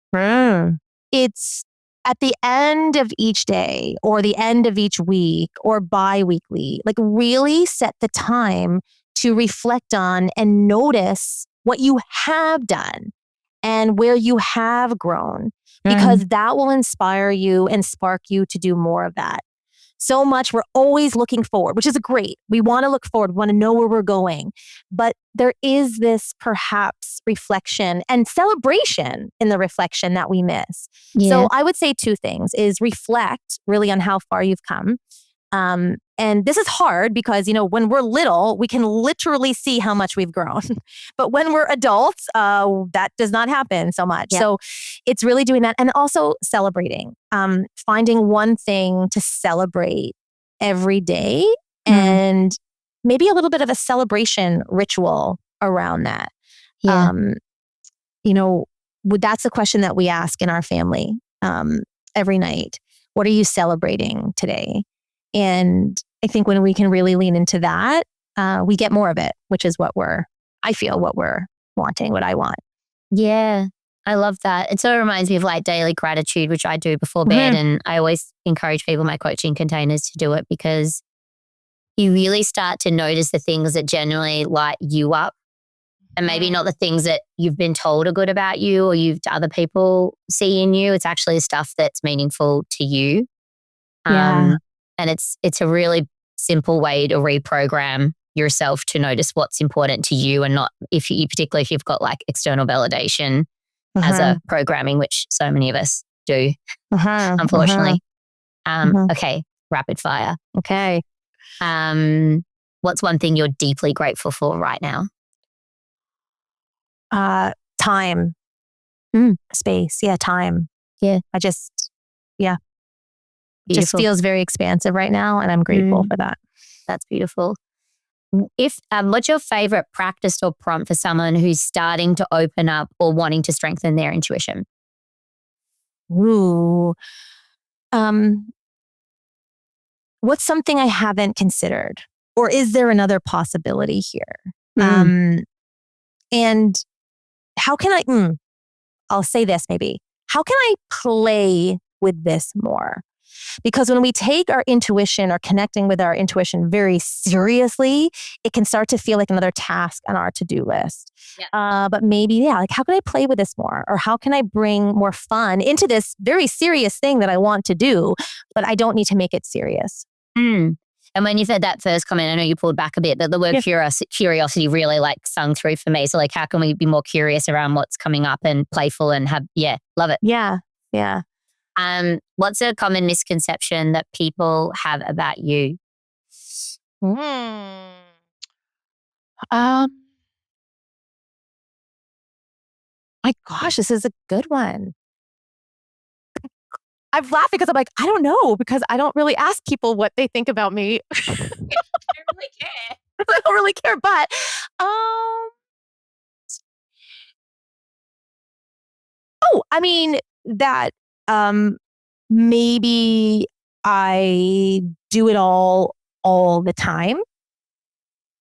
It's at the end of each day or the end of each week or bi-weekly, like really set the time to reflect on and notice what you have done and where you have grown, because that will inspire you and spark you to do more of that. So much we're always looking forward, which is great. We want to look forward, we want to know where we're going. But there is this perhaps reflection and celebration in the reflection that we miss. So I would say 2 things is reflect really on how far you've come. And this is hard because, when we're little, we can literally see how much we've grown. But when we're adults, that does not happen so much. So it's really doing that. And also celebrating, finding one thing to celebrate every day and maybe a little bit of a celebration ritual around that. Yeah. You know, that's the question that we ask in our family every night. What are you celebrating today? And I think when we can really lean into that, we get more of it, which is I feel what we're wanting, what I want. Yeah. I love that. It sort of reminds me of like daily gratitude, which I do before bed. And I always encourage people in my coaching containers to do it because you really start to notice the things that generally light you up. And maybe not the things that you've been told are good about you or other people see in you. It's actually stuff that's meaningful to you. Yeah. And it's a really simple way to reprogram yourself to notice what's important to you and not particularly if you've got like external validation as a programming, which so many of us do, unfortunately. Okay, rapid fire. Okay. What's one thing you're deeply grateful for right now? Time. Space. Yeah, time. Yeah. Yeah. It just feels very expansive right now, and I'm grateful for that. That's beautiful. What's your favorite practice or prompt for someone who's starting to open up or wanting to strengthen their intuition? Ooh. What's something I haven't considered? Or is there another possibility here? And how can I'll say this maybe. How can I play with this more? Because when we take our intuition or connecting with our intuition very seriously, it can start to feel like another task on our to-do list. Yeah. But maybe, like how can I play with this more? Or how can I bring more fun into this very serious thing that I want to do, but I don't need to make it serious? And when you said that first comment, I know you pulled back a bit, but the word curiosity really like sung through for me. So like, how can we be more curious around what's coming up and playful and love it. Yeah. Yeah. What's a common misconception that people have about you? My gosh, this is a good one. I'm laughing because I'm like, I don't know, because I don't really ask people what they think about me. I don't really care. I don't really care, but I mean that maybe I do it all the time.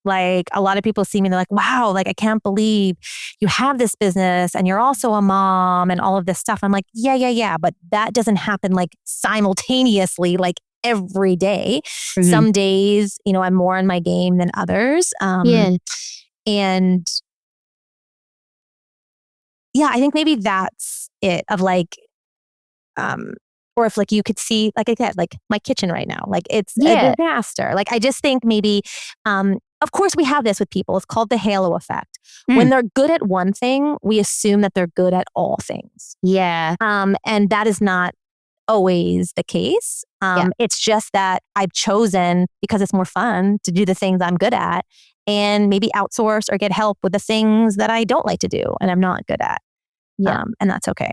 Like a lot of people see me and they're like, wow, like I can't believe you have this business and you're also a mom and all of this stuff. I'm like, yeah. But that doesn't happen like simultaneously, like every day. Some days, I'm more on my game than others. And I think maybe that's it of like, or if like you could see, like I said, like my kitchen right now, like it's a disaster. Like I just think maybe, of course we have this with people. It's called the halo effect. When they're good at one thing, we assume that they're good at all things. Yeah. And that is not always the case. It's just that I've chosen, because it's more fun, to do the things I'm good at and maybe outsource or get help with the things that I don't like to do and I'm not good at. And that's okay.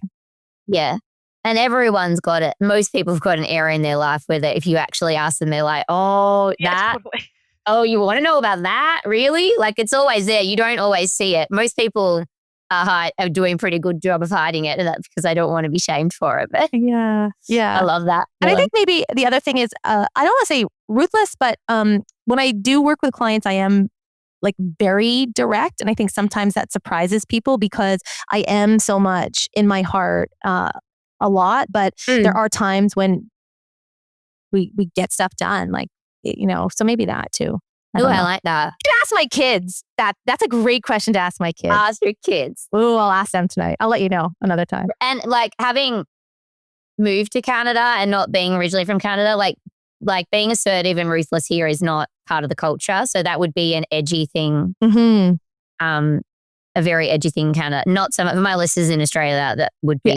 Yeah. And everyone's got it. Most people have got an area in their life where if you actually ask them, they're like, oh, that. Totally. Oh, you want to know about that? Really? Like it's always there. You don't always see it. Most people are doing a pretty good job of hiding it. And that's because I don't want to be shamed for it. But yeah. I love that. And I think maybe the other thing is, I don't want to say ruthless, but when I do work with clients, I am like very direct. And I think sometimes that surprises people because I am so much in my heart a lot, but there are times when we get stuff done, like, so maybe that too. I like that. You can ask my kids. That's a great question to ask my kids. Ask your kids. Oh, I'll ask them tonight. I'll let you know another time. And like having moved to Canada and not being originally from Canada, like being assertive and ruthless here is not part of the culture. So that would be an edgy thing. A very edgy thing in Canada. Not some of my listeners in Australia that would be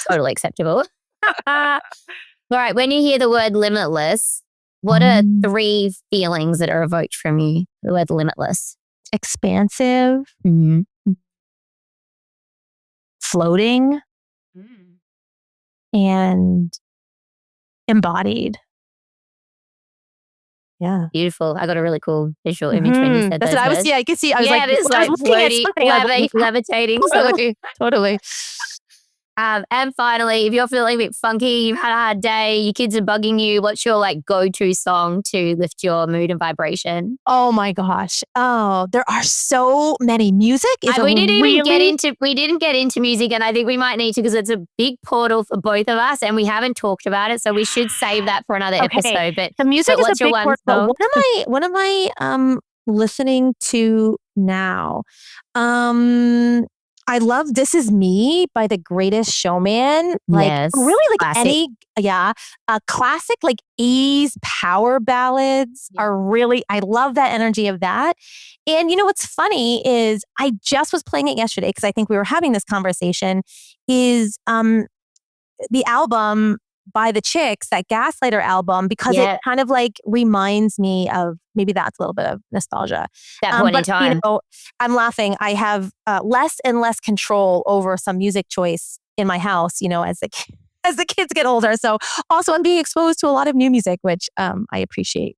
totally acceptable. All right. When you hear the word limitless, what are 3 feelings that are evoked from you? The word limitless. Expansive. Floating. And embodied. Yeah. Beautiful. I got a really cool visual image when you said That's those what I was. words. Yeah, I could see. I was Yeah, like, it is I was like looking at floaty, something. I was like, levitating. totally. And finally, if you're feeling a bit funky, you've had a hard day, your kids are bugging you, what's your like go-to song to lift your mood and vibration? Oh my gosh. Oh, there are so many. Music is We didn't really get into music, and I think we might need to because it's a big portal for both of us, and we haven't talked about it, so we should save that for another okay. episode. But The music is a what's your big one part. But song? what am I listening to now? I love This Is Me by The Greatest Showman. Like Yes, really like classic. classic like 80s power ballads are really, I love that energy of that. And you know what's funny is I just was playing it yesterday because I think we were having this conversation is the album by the Chicks, that Gaslighter album, because it kind of like reminds me of, maybe that's a little bit of nostalgia. That point in time. You know, I'm laughing. I have less and less control over some music choice in my house, you know, as the kids get older. So also I'm being exposed to a lot of new music, which I appreciate.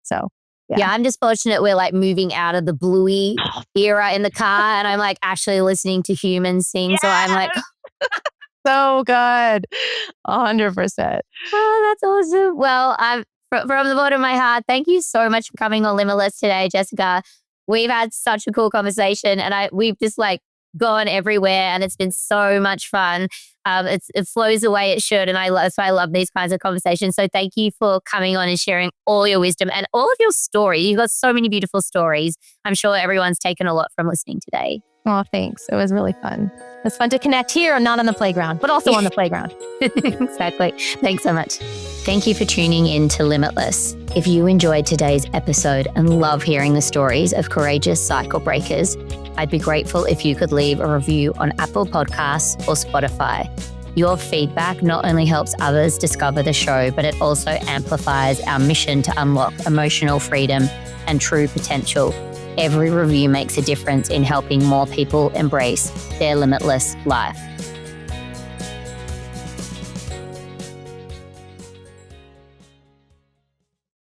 So yeah, I'm just fortunate we're like moving out of the bluey era in the car, and I'm like actually listening to humans sing. So I'm like, so good. 100%. oh, that's awesome. Well, from the bottom of my heart, thank you so much for coming on Limitless today, Jessica. We've had such a cool conversation, and we've just like gone everywhere, and it's been so much fun. It flows the way it should, and that's why I love these kinds of conversations. So thank you for coming on and sharing all your wisdom and all of your stories. You've got so many beautiful stories. I'm sure everyone's taken a lot from listening today. Oh, thanks. It was really fun. It's fun to connect here and not on the playground, but also on the playground. Exactly. Thanks so much. Thank you for tuning in to Limitless. If you enjoyed today's episode and love hearing the stories of courageous cycle breakers, I'd be grateful if you could leave a review on Apple Podcasts or Spotify. Your feedback not only helps others discover the show, but it also amplifies our mission to unlock emotional freedom and true potential. Every review makes a difference in helping more people embrace their limitless life.